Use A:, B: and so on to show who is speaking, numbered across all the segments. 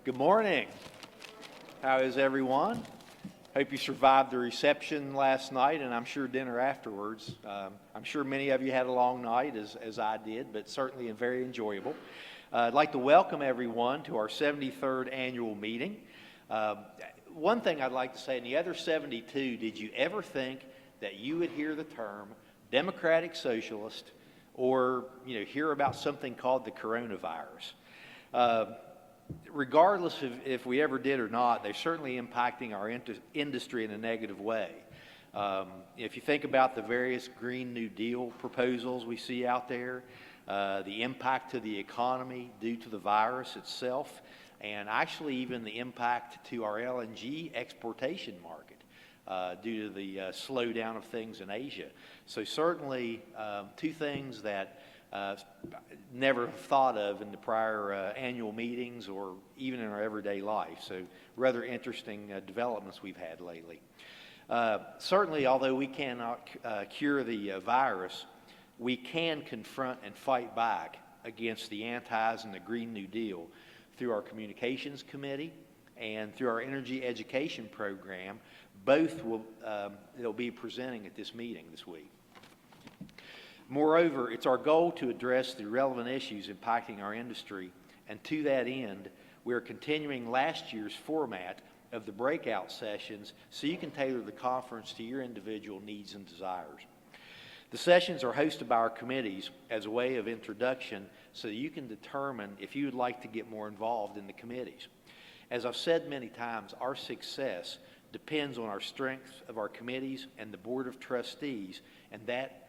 A: Good morning. How is everyone? Hope you survived the reception last night, and I'm sure dinner afterwards. I'm sure many of you had a long night, as I did, but certainly very enjoyable. I'd like to welcome everyone to our 73rd annual meeting. One thing I'd like to say, in the other 72, did you ever think that you would hear the term Democratic Socialist or hear about something called the coronavirus? Regardless of if we ever did or not, they're certainly impacting our industry in a negative way. If you think about the various Green New Deal proposals we see out there, the impact to the economy due to the virus itself, and actually even the impact to our LNG exportation market due to the slowdown of things in Asia. So certainly two things that never thought of in the prior annual meetings or even in our everyday life. So rather interesting developments we've had lately. Certainly, although we cannot cure the virus, we can confront and fight back against the antis and the Green New Deal through our Communications Committee and through our Energy Education Program. Both they'll be presenting at this meeting this week. Moreover, it's our goal to address the relevant issues impacting our industry, and to that end, we are continuing last year's format of the breakout sessions so you can tailor the conference to your individual needs and desires. The sessions are hosted by our committees as a way of introduction so that you can determine if you would like to get more involved in the committees. As I've said many times, our success depends on our strength of our committees and the Board of Trustees, and that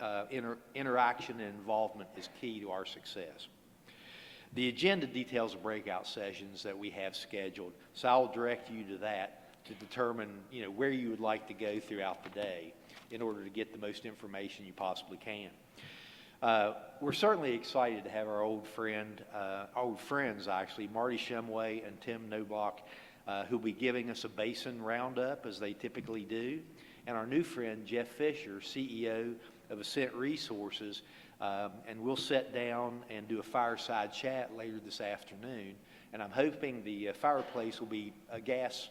A: interaction and involvement is key to our success. The agenda details the breakout sessions that we have scheduled, so I'll direct you to that to determine where you would like to go throughout the day in order to get the most information you possibly can. We're certainly excited to have our old friends actually, Marty Shumway and Tim Noblock, who'll be giving us a basin roundup as they typically do, and our new friend Jeff Fisher, CEO of Ascent Resources, and we'll sit down and do a fireside chat later this afternoon, and I'm hoping the fireplace will be a gas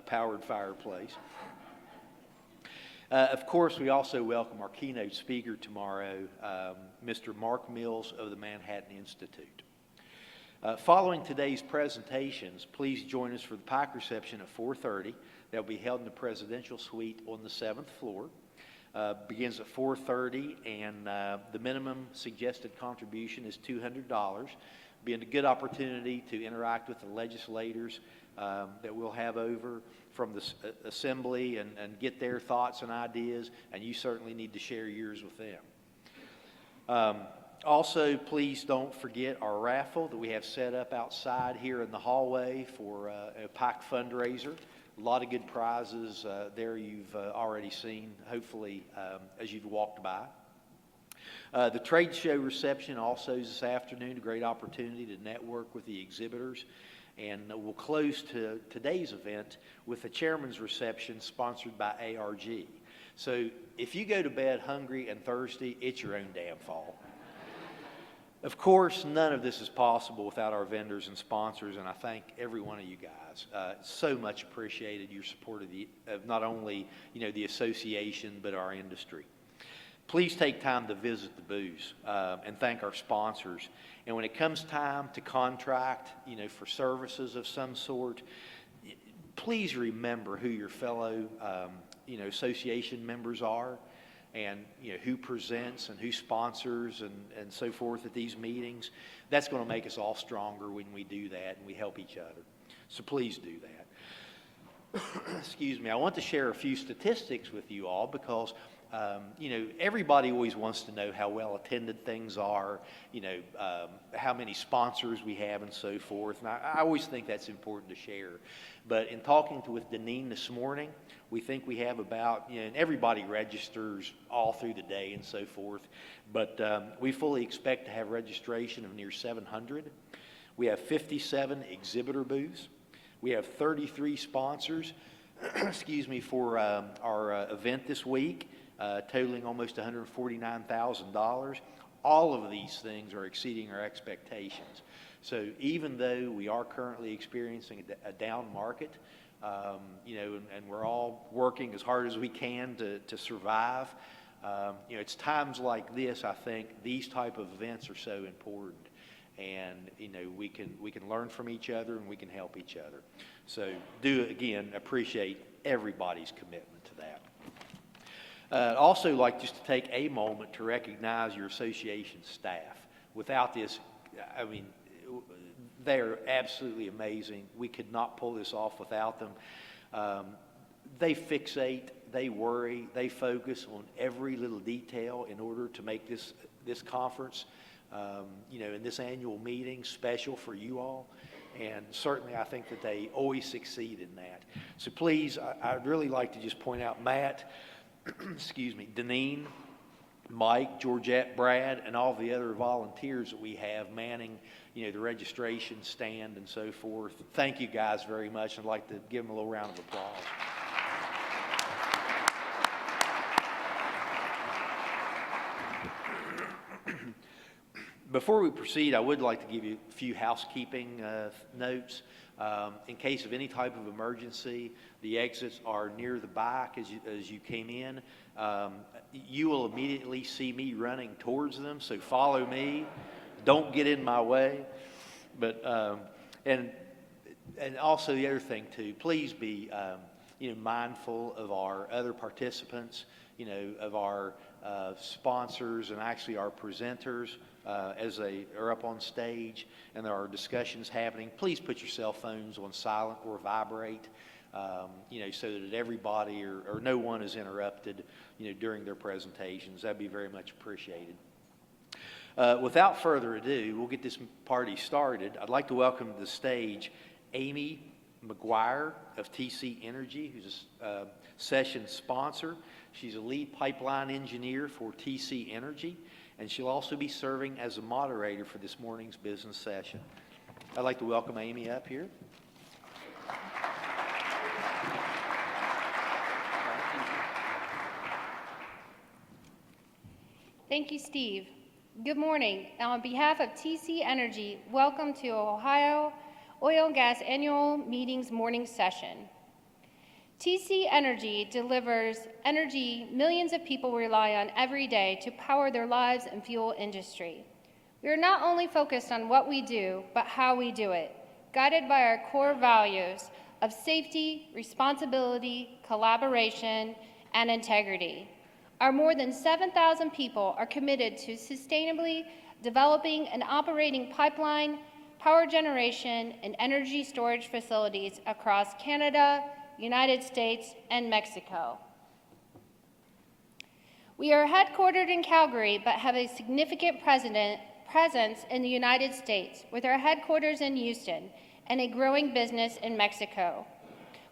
A: powered fireplace. Of course, we also welcome our keynote speaker tomorrow, Mr. Mark Mills of the Manhattan Institute. Following today's presentations, please join us for the PAC reception at 4:30. That will be held in the presidential suite on the 7th floor. Begins at 4:30, and the minimum suggested contribution is $200. Being a good opportunity to interact with the legislators that we'll have over from the assembly and get their thoughts and ideas, and you certainly need to share yours with them. Also, please don't forget our raffle that we have set up outside here in the hallway for a PAC fundraiser. A lot of good prizes there you've already seen, hopefully, as you've walked by. The trade show reception also is this afternoon, a great opportunity to network with the exhibitors. And we'll close today's event with a chairman's reception sponsored by ARG. So if you go to bed hungry and thirsty, it's your own damn fault. Of course, none of this is possible without our vendors and sponsors, and I thank every one of you guys. So much appreciated your support of not only the association but our industry. Please take time to visit the booths and thank our sponsors. And when it comes time to contract, for services of some sort, please remember who your fellow, association members are, and who presents and who sponsors and so forth at these meetings. That's going to make us all stronger when we do that and we help each other. So please do that. Excuse me. I want to share a few statistics with you all because everybody always wants to know how well attended things are, how many sponsors we have and so forth. And I always think that's important to share. But in talking with Deneen this morning, we think we have about, and everybody registers all through the day and so forth, but we fully expect to have registration of near 700. We have 57 exhibitor booths. We have 33 sponsors, excuse me, for our event this week. Totaling almost $149,000. All of these things are exceeding our expectations. So even though we are currently experiencing a down market, and we're all working as hard as we can to survive, it's times like this, I think, these type of events are so important. And, we can learn from each other and we can help each other. So do, again, appreciate everybody's commitment to that. I'd also like just to take a moment to recognize your association staff. Without this, they're absolutely amazing. We could not pull this off without them. They fixate, they worry, they focus on every little detail in order to make this conference, in this annual meeting special for you all. And certainly I think that they always succeed in that. So please, I'd really like to just point out Matt, excuse me, Deneen, Mike, Georgette, Brad, and all the other volunteers that we have manning, the registration stand and so forth. Thank you guys very much. I'd like to give them a little round of applause. Before we proceed, I would like to give you a few housekeeping notes. In case of any type of emergency, the exits are near the back as you came in. You will immediately see me running towards them, so follow me. Don't get in my way. But and also the other thing too, please be mindful of our other participants, of our sponsors and actually our presenters as they are up on stage and there are discussions happening. Please put your cell phones on silent or vibrate, so that everybody or no one is interrupted, during their presentations. That'd be very much appreciated. Without further ado, we'll get this party started. I'd like to welcome to the stage Amy McGuire of TC Energy, who's a session sponsor. She's a lead pipeline engineer for TC Energy, and she'll also be serving as a moderator for this morning's business session. I'd like to welcome Amy up here.
B: Thank you, Steve. Good morning. On behalf of TC Energy, welcome to Ohio Oil and Gas Annual Meetings morning session. TC Energy delivers energy millions of people rely on every day to power their lives and fuel industry. We are not only focused on what we do, but how we do it, guided by our core values of safety, responsibility, collaboration, and integrity. Our more than 7,000 people are committed to sustainably developing and operating pipeline, power generation, and energy storage facilities across Canada, United States, and Mexico. We are headquartered in Calgary, but have a significant presence in the United States, with our headquarters in Houston and a growing business in Mexico.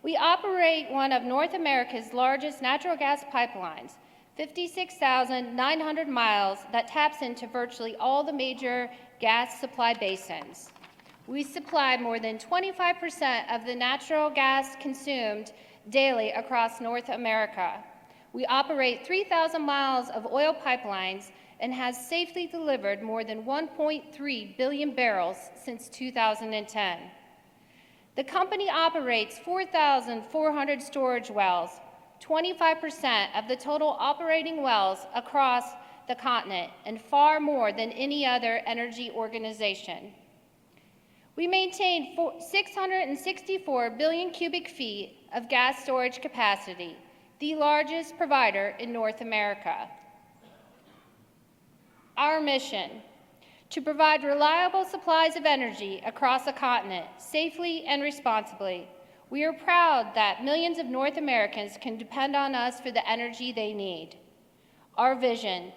B: We operate one of North America's largest natural gas pipelines, 56,900 miles, that taps into virtually all the major gas supply basins. We supply more than 25% of the natural gas consumed daily across North America. We operate 3,000 miles of oil pipelines and has safely delivered more than 1.3 billion barrels since 2010. The company operates 4,400 storage wells, 25% of the total operating wells across the continent, and far more than any other energy organization. We maintain 664 billion cubic feet of gas storage capacity, the largest provider in North America. Our mission: to provide reliable supplies of energy across the continent, safely and responsibly. We are proud that millions of North Americans can depend on us for the energy they need. Our vision: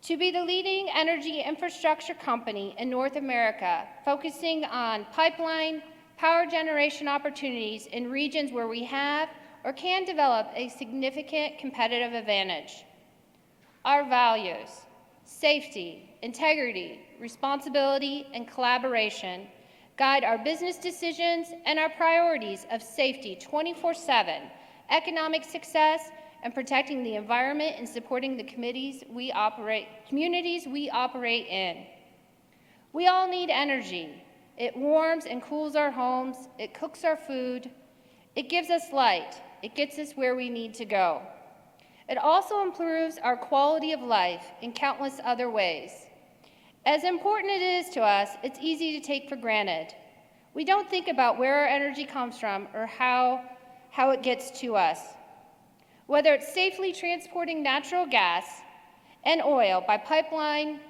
B: to be the leading energy infrastructure company in North America, focusing on pipeline, power generation opportunities in regions where we have or can develop a significant competitive advantage. Our values: safety, integrity, responsibility, and collaboration guide our business decisions and our priorities of safety 24/7, economic success, and protecting the environment and supporting the communities we operate in. We all need energy, It warms and cools our homes. It cooks our food. It gives us light. It gets us where we need to go. It also improves our quality of life in countless other ways. As important it is to us, it's easy to take for granted. We don't think about where our energy comes from or how it gets to us. Whether it's safely transporting natural gas and oil by pipeline,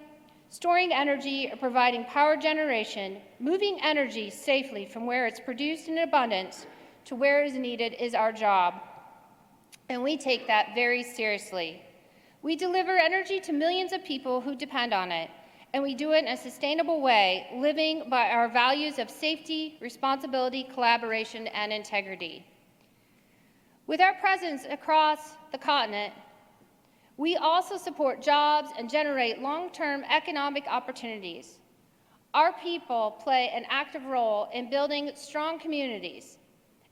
B: storing energy, or providing power generation, moving energy safely from where it's produced in abundance to where it is needed is our job. And we take that very seriously. We deliver energy to millions of people who depend on it, and we do it in a sustainable way, living by our values of safety, responsibility, collaboration, and integrity. With our presence across the continent, we also support jobs and generate long-term economic opportunities. Our people play an active role in building strong communities.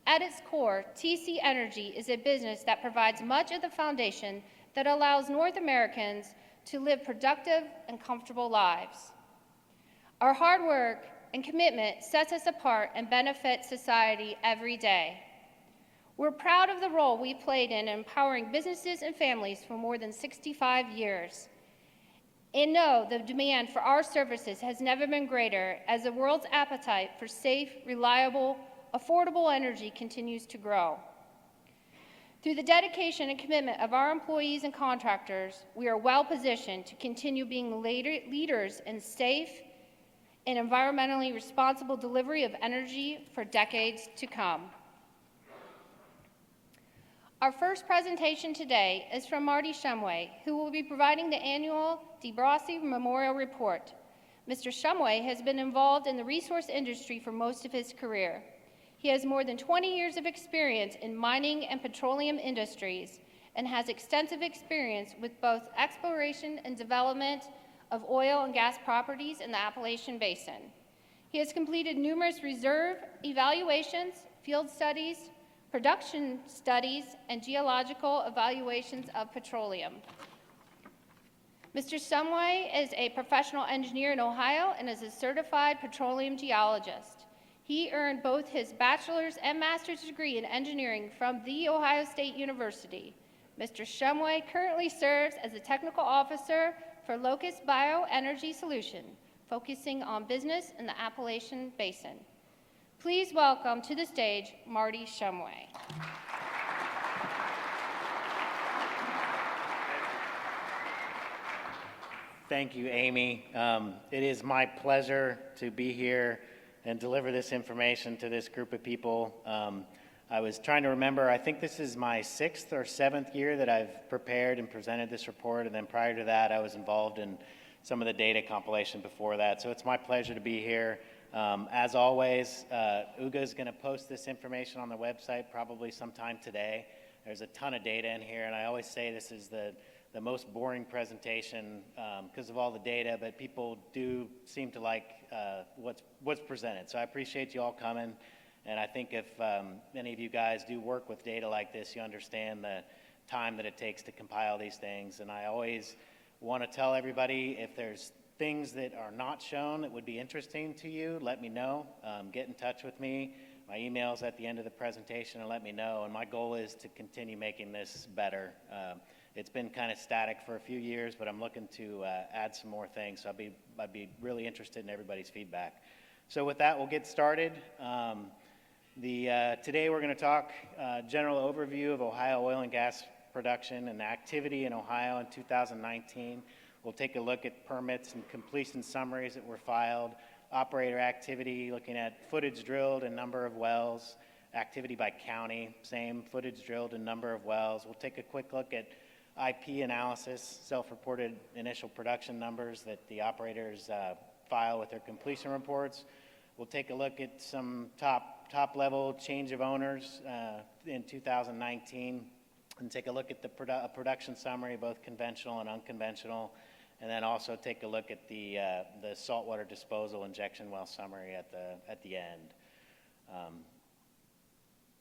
B: At its core, TC Energy is a business that provides much of the foundation that allows North Americans to live productive and comfortable lives. Our hard work and commitment sets us apart and benefits society every day. We're proud of the role we played in empowering businesses and families for more than 65 years. And know the demand for our services has never been greater as the world's appetite for safe, reliable, affordable energy continues to grow. Through the dedication and commitment of our employees and contractors, we are well positioned to continue being leaders in safe and environmentally responsible delivery of energy for decades to come. Our first presentation today is from Marty Shumway, who will be providing the annual DeBrossi Memorial Report. Mr. Shumway has been involved in the resource industry for most of his career. He has more than 20 years of experience in mining and petroleum industries and has extensive experience with both exploration and development of oil and gas properties in the Appalachian Basin. He has completed numerous reserve evaluations, field studies, production studies, and geological evaluations of petroleum. Mr. Shumway is a professional engineer in Ohio and is a certified petroleum geologist. He earned both his bachelor's and master's degree in engineering from The Ohio State University. Mr. Shumway currently serves as a technical officer for Locust Bioenergy Solution, focusing on business in the Appalachian Basin. Please welcome to the stage Marty Shumway.
C: Thank you, Amy. It is my pleasure to be here and deliver this information to this group of people. I was trying to remember, I think this is my 6th or 7th year that I've prepared and presented this report, and then prior to that I was involved in some of the data compilation before that, so it's my pleasure to be here. As always, OOGA is going to post this information on the website probably sometime today. There's a ton of data in here, and I always say this is the most boring presentation because of all the data, but people do seem to like what's presented. So I appreciate you all coming, and I think if any of you guys do work with data like this, you understand the time that it takes to compile these things. And I always want to tell everybody, if there's things that are not shown that would be interesting to you, let me know. Get in touch with me. My email's at the end of the presentation, and let me know. And my goal is to continue making this better. It's been kind of static for a few years, but I'm looking to add some more things. So I'd be really interested in everybody's feedback. So with that, we'll get started. Today we're going to talk general overview of Ohio oil and gas production and activity in Ohio in 2019. We'll take a look at permits and completion summaries that were filed, operator activity, looking at footage drilled and number of wells, activity by county, same footage drilled and number of wells. We'll take a quick look at IP analysis, self-reported initial production numbers that the operators file with their completion reports. We'll take a look at some top level change of owners in 2019 and take a look at the production summary, both conventional and unconventional, and then also take a look at the saltwater disposal injection well summary at the end.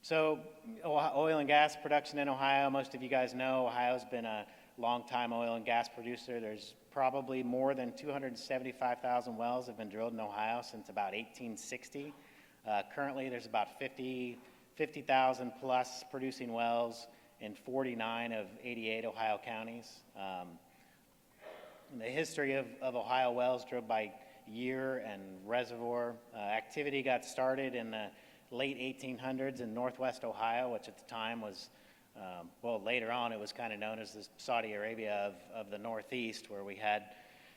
C: So oil and gas production in Ohio, most of you guys know Ohio's been a longtime oil and gas producer. There's probably more than 275,000 wells have been drilled in Ohio since about 1860. Currently, there's about 50,000 plus producing wells in 49 of 88 Ohio counties. The history of Ohio wells drilled by year and reservoir activity got started in the late 1800s in northwest Ohio, which at the time was, well, later on it was kind of known as the Saudi Arabia of the Northeast, where we had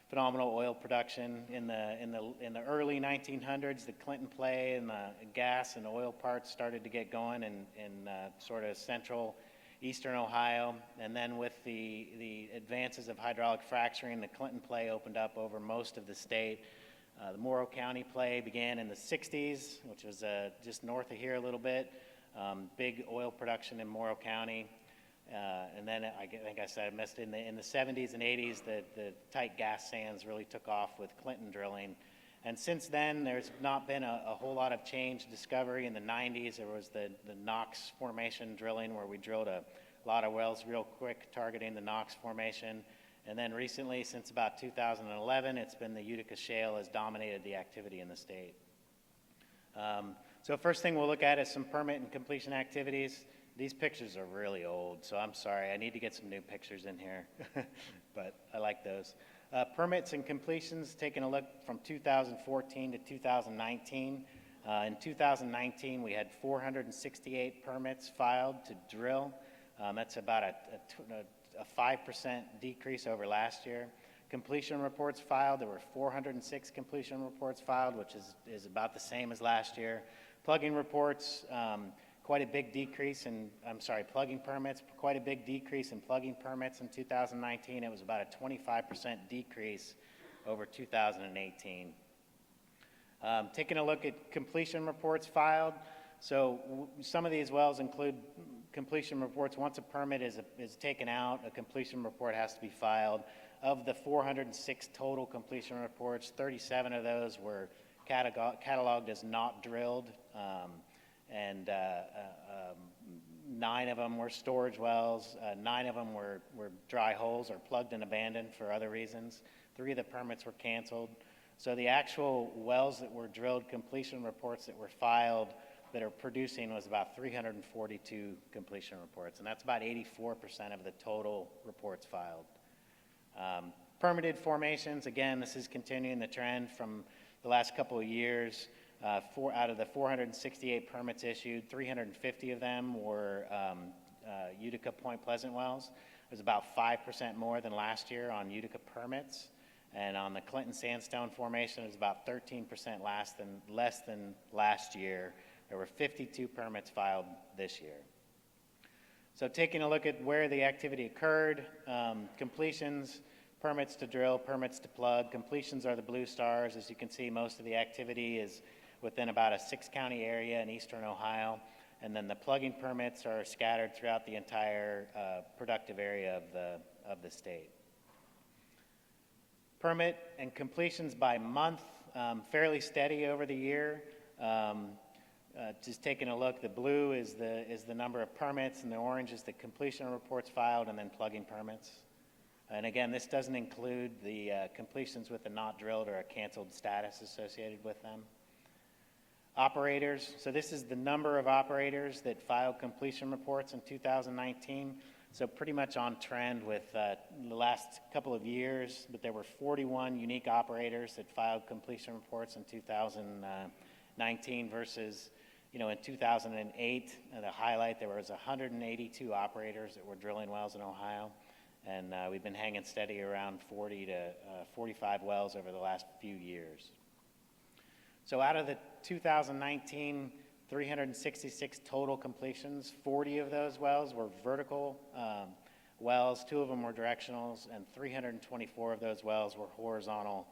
C: phenomenal oil production. In the early 1900s, the Clinton play and the gas and oil parts started to get going in sort of central eastern Ohio, and then with the advances of hydraulic fracturing, the Clinton play opened up over most of the state. The Morrow County play began in the 60s, which was just north of here a little bit. Big oil production in Morrow County. And then I think I said I missed it in the 70s and 80s, the tight gas sands really took off with Clinton drilling. And since then, there's not been a whole lot of change. Discovery in the 90s, there was the Knox Formation drilling, where we drilled a lot of wells real quick, targeting the Knox Formation. And then recently, since about 2011, it's been the Utica Shale has dominated the activity in the state. So first thing we'll look at is some permit and completion activities. These pictures are really old, so I'm sorry. I need to get some new pictures in here, but I like those. Permits and completions, taking a look from 2014 to 2019. In 2019, we had 468 permits filed to drill. That's about a 5% decrease over last year. Completion reports filed, there were 406 completion reports filed, which is about the same as last year. Plugging reports, quite a big decrease in, plugging permits, quite a big decrease in plugging permits in 2019. It was about a 25% decrease over 2018. Taking a look at completion reports filed. So some of these wells include completion reports. Once a permit is taken out, a completion report has to be filed. Of the 406 total completion reports, 37 of those were cataloged as not drilled. And 9 of them were storage wells, 9 of them were dry holes or plugged and abandoned for other reasons. 3 of the permits were canceled. So the actual wells that were drilled, completion reports that were filed that are producing was about 342 completion reports, and that's about 84% of the total reports filed. Permitted formations, again, this is continuing the trend from the last couple of years. Out of the 468 permits issued, 350 of them were Utica Point Pleasant wells. It was about 5% more than last year on Utica permits. And on the Clinton Sandstone Formation, it was about 13% less than last year. There were 52 permits filed this year. So taking a look at where the activity occurred, completions, permits to drill, permits to plug. Completions are the blue stars. As you can see, most of the activity is within about a 6-county area in eastern Ohio. And then the plugging permits are scattered throughout the entire productive area of the state. Permit and completions by month, fairly steady over the year. Just taking a look, the blue is the number of permits, and the orange is the completion reports filed, and then plugging permits. And again, this doesn't include the completions with a not drilled or a canceled status associated with them. Operators, so this is the number of operators that filed completion reports in 2019. So pretty much on trend with the last couple of years, but there were 41 unique operators that filed completion reports in 2019 versus, in 2008, the highlight, there was 182 operators that were drilling wells in Ohio. And we've been hanging steady around 40 to 45 wells over the last few years. So out of the 2019 366 total completions, 40 of those wells were vertical wells, 2 of them were directionals, and 324 of those wells were horizontal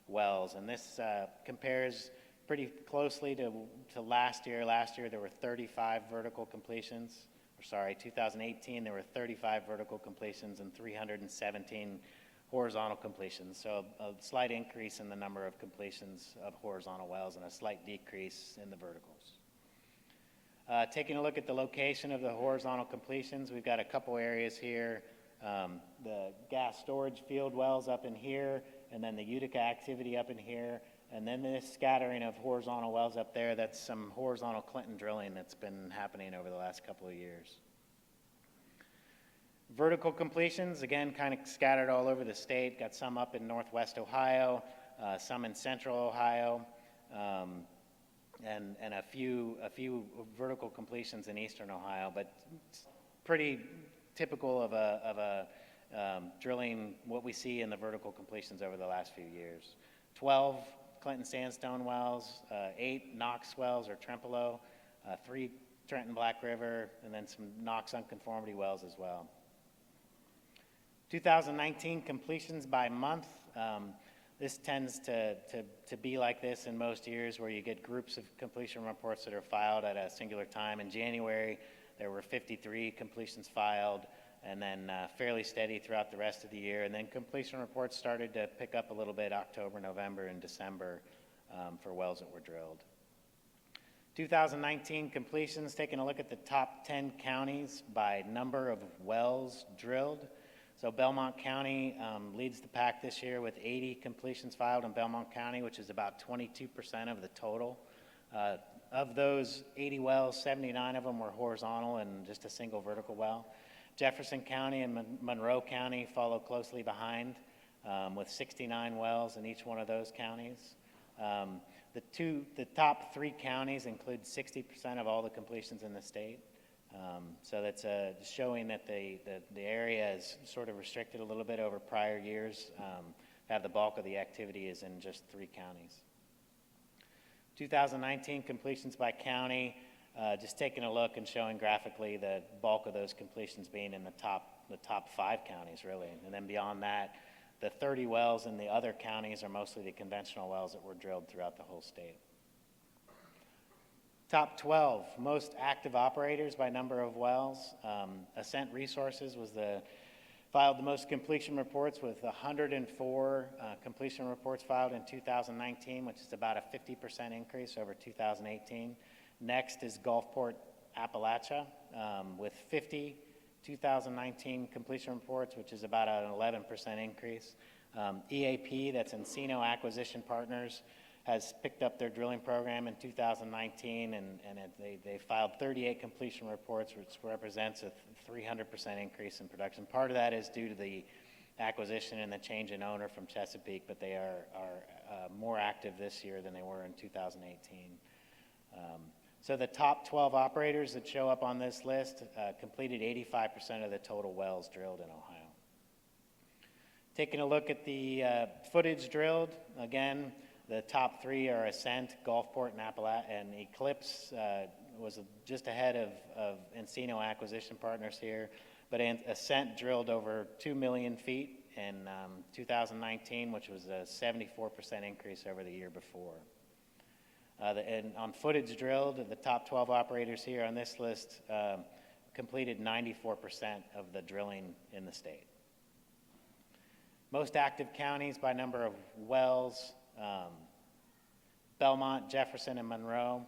C: wells. And this compares pretty closely to last year. Last year there were 35 vertical completions. 2018 there were 35 vertical completions and 317 horizontal completions. So a slight increase in the number of completions of horizontal wells and a slight decrease in the verticals. Taking a look at the location of the horizontal completions, we've got a couple areas here the gas storage field wells up in here, and then the Utica activity up in here, and then this scattering of horizontal wells up there. That's some horizontal Clinton drilling that's been happening over the last couple of years. Vertical completions, again, kind of scattered all over the state. Got some up in northwest Ohio, some in central Ohio, and a few vertical completions in eastern Ohio, but pretty typical of a drilling what we see in the vertical completions over the last few years. 12 Clinton sandstone wells, 8 Knox wells or Trempolo, 3 Trenton Black River, and then some Knox unconformity wells as well. 2019 completions by month. This tends to be like this in most years, where you get groups of completion reports that are filed at a singular time. In January, there were 53 completions filed, and then fairly steady throughout the rest of the year. And then completion reports started to pick up a little bit October, November, and December for wells that were drilled. 2019 completions, taking a look at the top 10 counties by number of wells drilled. So Belmont County leads the pack this year with 80 completions filed in Belmont County, which is about 22% of the total. Of those 80 wells, 79 of them were horizontal and just a single vertical well. Jefferson County and Monroe County follow closely behind with 69 wells in each one of those counties. The top 3 counties include 60% of all the completions in the state. So that's showing that the area is sort of restricted a little bit over prior years. Have the bulk of the activity is in just 3 counties. 2019 completions by county, just taking a look and showing graphically the bulk of those completions being in the top 5 counties, really. And then beyond that, the 30 wells in the other counties are mostly the conventional wells that were drilled throughout the whole state. Top 12 most active operators by number of wells. Ascent Resources filed the most completion reports with 104 completion reports filed in 2019, which is about a 50% increase over 2018. Next is Gulfport Appalachia with 50 2019 completion reports, which is about an 11% increase. EAP, that's Encino Acquisition Partners, has picked up their drilling program in 2019, and they filed 38 completion reports, which represents a 300% increase in production. Part of that is due to the acquisition and the change in owner from Chesapeake, but they are more active this year than they were in 2018. So the top 12 operators that show up on this list completed 85% of the total wells drilled in Ohio. Taking a look at the footage drilled, again, the top 3 are Ascent, Gulfport, and Eclipse was just ahead of Encino Acquisition Partners here. But Ascent drilled over 2 million feet in 2019, which was a 74% increase over the year before. And on footage drilled, the top 12 operators here on this list completed 94% of the drilling in the state. Most active counties by number of wells. Belmont, Jefferson, and Monroe.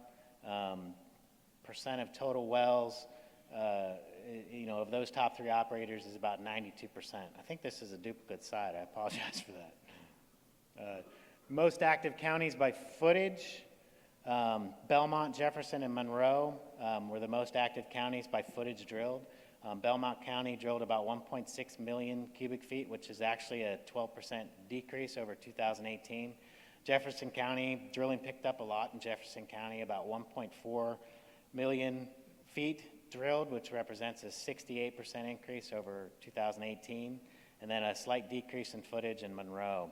C: Percent of total wells, of those top 3 operators is about 92%. I think this is a duplicate slide. I apologize for that. Most active counties by footage. Belmont, Jefferson, and Monroe were the most active counties by footage drilled. Belmont County drilled about 1.6 million cubic feet, which is actually a 12% decrease over 2018. Jefferson County, drilling picked up a lot in Jefferson County, about 1.4 million feet drilled, which represents a 68% increase over 2018, and then a slight decrease in footage in Monroe.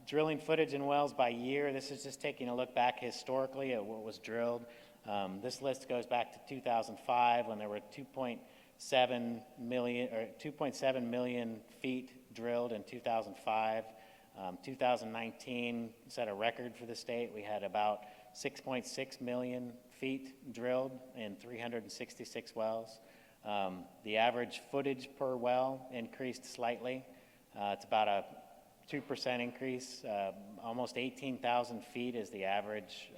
C: Drilling footage in wells by year, this is just taking a look back historically at what was drilled. This list goes back to 2005 when there were 2.7 million feet drilled in 2005. 2019 set a record for the state. We had about 6.6 million feet drilled in 366 wells. The average footage per well increased slightly. It's about a 2% increase. Almost 18,000 feet is the average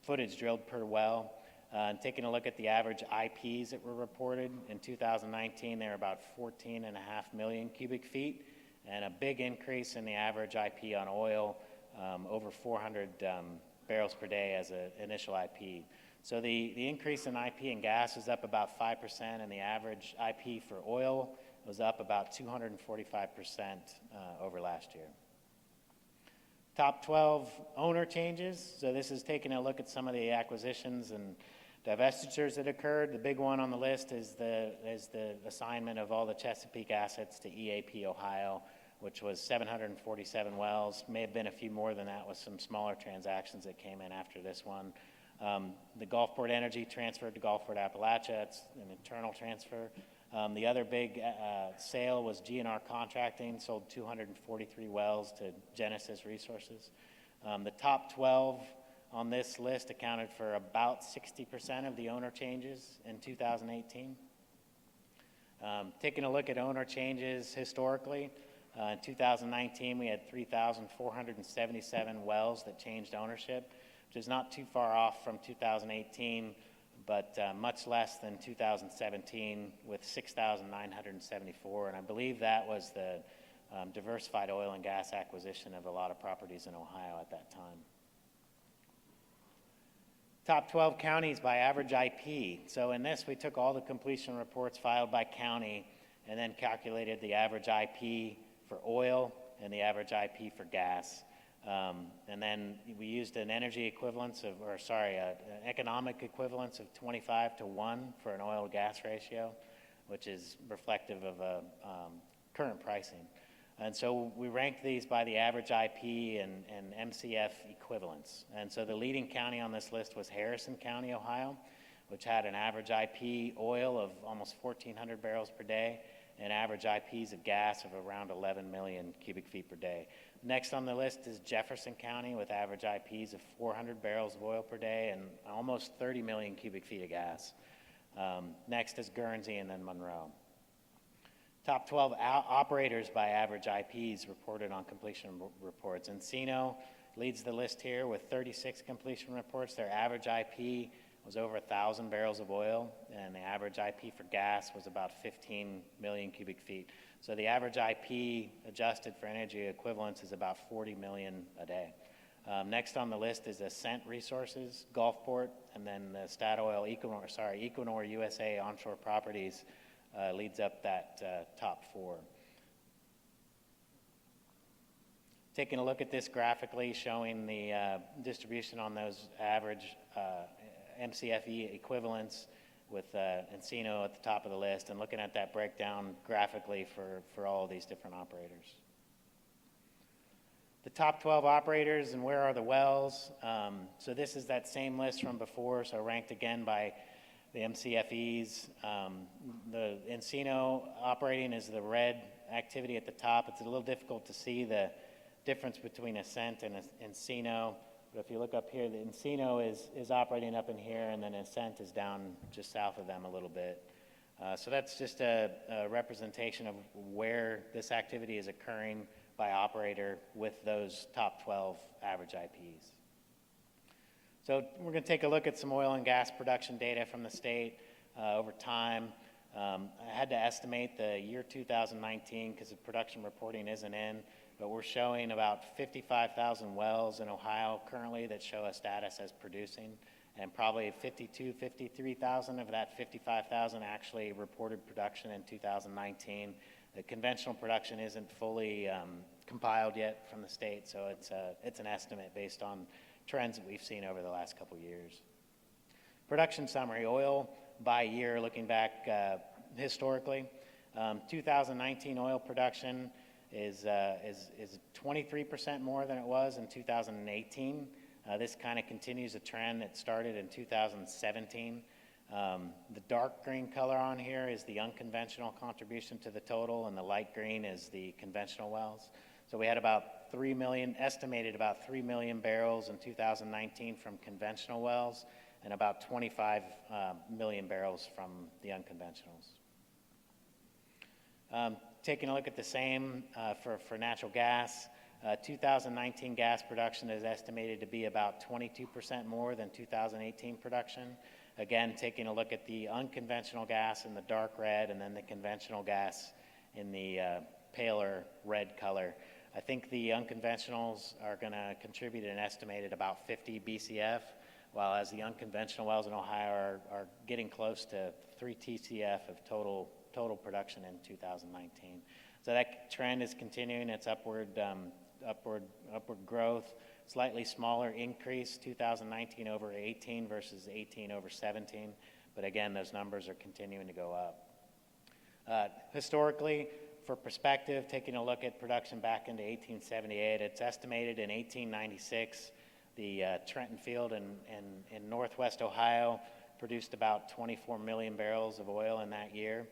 C: footage drilled per well. And taking a look at the average IPs that were reported in 2019, they were about 14.5 million cubic feet, and a big increase in the average IP on oil, over 400 barrels per day as an initial IP. So the increase in IP and gas is up about 5%, and the average IP for oil was up about 245% over last year. Top 12 owner changes. So this is taking a look at some of the acquisitions and divestitures that occurred. The big one on the list is the assignment of all the Chesapeake assets to EAP Ohio, which was 747 wells. May have been a few more than that with some smaller transactions that came in after this one. The Gulfport Energy transferred to Gulfport Appalachia. It's an internal transfer. The other big sale was GNR Contracting, sold 243 wells to Genesis Resources. The top 12 on this list accounted for about 60% of the owner changes in 2018. Taking a look at owner changes historically, in 2019 we had 3,477 wells that changed ownership, which is not too far off from 2018, but much less than 2017 with 6,974, and I believe that was the diversified oil and gas acquisition of a lot of properties in Ohio at that time. Top 12 counties by average IP. So in this, we took all the completion reports filed by county and then calculated the average IP for oil and the average IP for gas. And then we used an energy equivalence of, an economic equivalence of 25-1 for an oil to gas ratio, which is reflective of current pricing. And so we ranked these by the average IP and MCF equivalents. And so the leading county on this list was Harrison County, Ohio, which had an average IP oil of almost 1,400 barrels per day and average IPs of gas of around 11 million cubic feet per day. Next on the list is Jefferson County with average IPs of 400 barrels of oil per day and almost 30 million cubic feet of gas. Next is Guernsey and then Monroe. Top 12 operators by average IPs reported on completion reports. Encino leads the list here with 36 completion reports. Their average IP was over 1,000 barrels of oil, and the average IP for gas was about 15 million cubic feet. So the average IP adjusted for energy equivalents is about 40 million a day. Next on the list is Ascent Resources, Gulfport, and then the Statoil Equinor USA onshore properties leads up that top four. Taking a look at this graphically, showing the distribution on those average MCFE equivalents with Encino at the top of the list, and looking at that breakdown graphically for all of these different operators. The top 12 operators and where are the wells. So this is that same list from before, so ranked again by the MCFEs. The Encino operating is the red activity at the top. It's a little difficult to see the difference between Ascent and Encino, but if you look up here, the Encino is operating up in here, and then Ascent is down just south of them a little bit. So that's just a representation of where this activity is occurring by operator with those top 12 average IPs. So we're going to take a look at some oil and gas production data from the state over time. I had to estimate the year 2019 because the production reporting isn't in, but we're showing about 55,000 wells in Ohio currently that show a status as producing, and probably 53,000 of that 55,000 actually reported production in 2019. The conventional production isn't fully compiled yet from the state, so it's an estimate based on trends that we've seen over the last couple years. Production summary, oil by year, looking back historically. 2019 oil production is 23% more than it was in 2018. This kind of continues a trend that started in 2017. The dark green color on here is the unconventional contribution to the total, and the light green is the conventional wells. So we had estimated about 3 million barrels in 2019 from conventional wells, and about 25 million barrels from the unconventionals. Taking a look at the same for natural gas, 2019 gas production is estimated to be about 22% more than 2018 production. Again, taking a look at the unconventional gas in the dark red and then the conventional gas in the paler red color. I think the unconventionals are going to contribute an estimated about 50 BCF, while as the unconventional wells in Ohio are getting close to 3 TCF of total production in 2019. So that trend is continuing. It's upward growth, slightly smaller increase 2019 over 18 versus 18 over 17. But again, those numbers are continuing to go up. Historically, for perspective, taking a look at production back into 1878, it's estimated in 1896, the Trenton Field in northwest Ohio produced about 24 million barrels of oil in that year.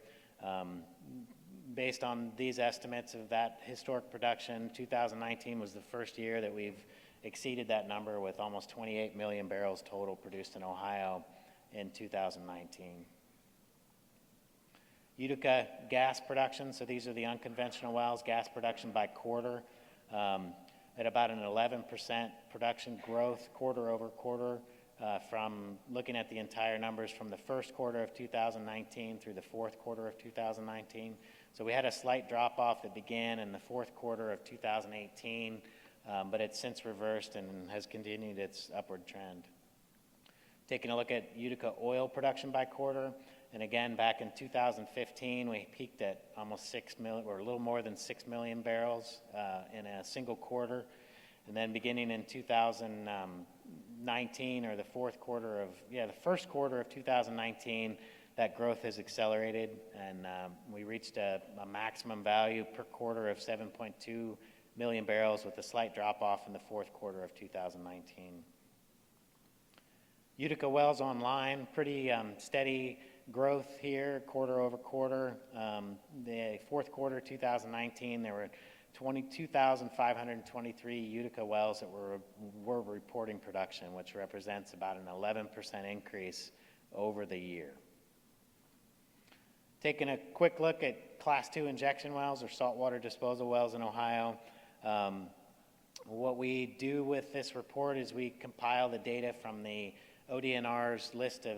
C: Based on these estimates of that historic production, 2019 was the first year that we've exceeded that number with almost 28 million barrels total produced in Ohio in 2019. Utica gas production, so these are the unconventional wells, gas production by quarter, at about an 11% production growth quarter over quarter from looking at the entire numbers from the first quarter of 2019 through the fourth quarter of 2019. So we had a slight drop off that began in the fourth quarter of 2018, but it's since reversed and has continued its upward trend. Taking a look at Utica oil production by quarter, and again, back in 2015, we peaked at almost 6 million, or a little more than 6 million barrels in a single quarter. And then beginning in 2019, or the first quarter of 2019, that growth has accelerated, and we reached a maximum value per quarter of 7.2 million barrels with a slight drop off in the fourth quarter of 2019. Utica wells online, pretty steady growth here quarter over quarter. The fourth quarter 2019, there were 22,523 Utica wells that were reporting production, which represents about an 11% increase over the year. Taking a quick look at Class II injection wells or saltwater disposal wells in Ohio. What we do with this report is we compile the data from the ODNR's list of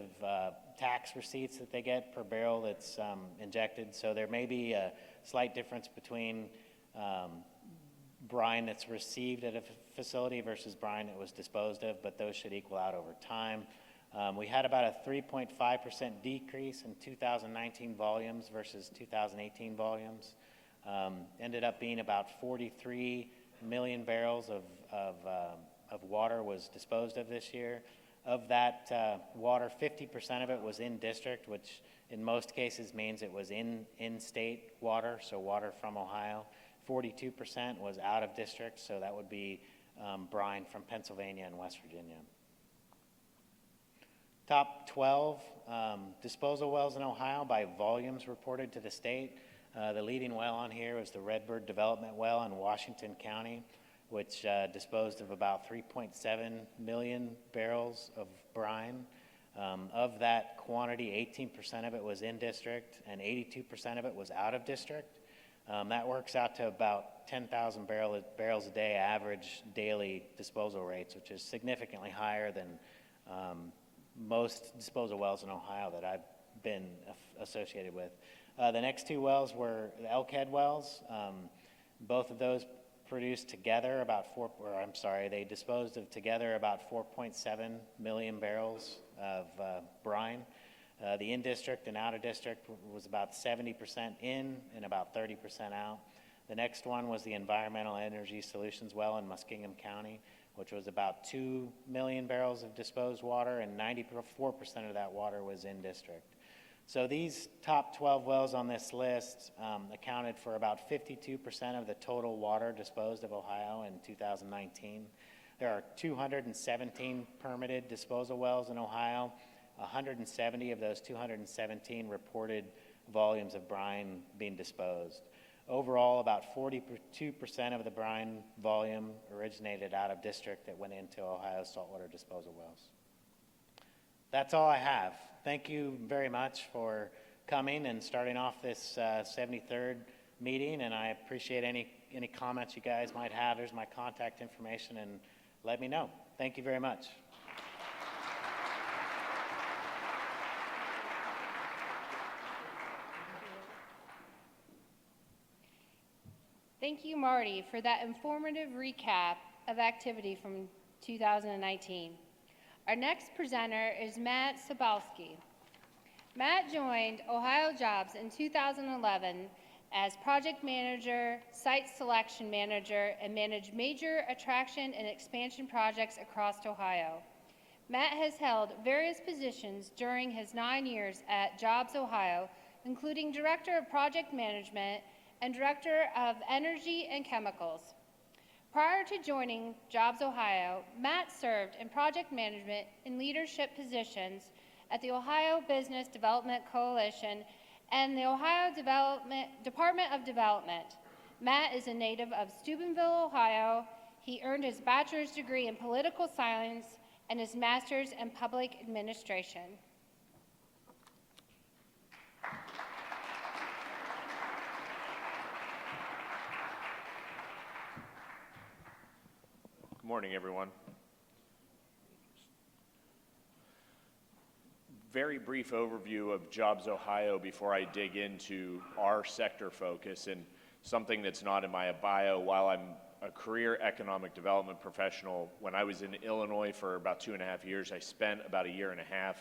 C: tax receipts that they get per barrel that's injected. So there may be a slight difference between brine that's received at a facility versus brine that was disposed of, but those should equal out over time. We had about a 3.5% decrease in 2019 volumes versus 2018 volumes. Ended up being about 43 million barrels of water was disposed of this year. Of that water, 50% of it was in district, which in most cases means it was in-state water, so water from Ohio. 42% was out of district, so that would be brine from Pennsylvania and West Virginia. Top 12 disposal wells in Ohio by volumes reported to the state. The leading well on here was the Redbird Development Well in Washington County, which disposed of about 3.7 million barrels of brine. Of that quantity, 18% of it was in district and 82% of it was out of district. That works out to about 10,000 barrels a day average daily disposal rates, which is significantly higher than most disposal wells in Ohio that I've been associated with. The next two wells were the Elkhead wells. Both of those produced together they disposed of together about 4.7 million barrels of brine. The in-district and out-of-district was about 70% in and about 30% out. The next one was the Environmental Energy Solutions well in Muskingum County, which was about 2 million barrels of disposed water, and 94% of that water was in-district. So these top 12 wells on this list accounted for about 52% of the total water disposed of Ohio in 2019. There are 217 permitted disposal wells in Ohio. 170 of those 217 reported volumes of brine being disposed. Overall, about 42% of the brine volume originated out of district that went into Ohio's saltwater disposal wells. That's all I have. Thank you very much for coming and starting off this 73rd meeting, and I appreciate any comments you guys might have. There's my contact information, and let me know. Thank you very much.
B: thank you, Marty, for that informative recap of activity from 2019. Our next presenter is Matt Sobalski. Matt joined Ohio Jobs in 2011 as project manager, site selection manager, and managed major attraction and expansion projects across Ohio. Matt has held various positions during his 9 years at Jobs Ohio, including Director of Project Management and Director of Energy and Chemicals. Prior to joining Jobs Ohio, Matt served in project management and leadership positions at the Ohio Business Development Coalition and the Ohio Department of Development. Matt is a native of Steubenville, Ohio. He earned his bachelor's degree in political science and his master's in public administration.
D: Good morning, everyone. Very brief overview of Jobs Ohio before I dig into our sector focus and something that's not in my bio. While I'm a career economic development professional, when I was in Illinois for about 2.5 years, I spent about 1.5 years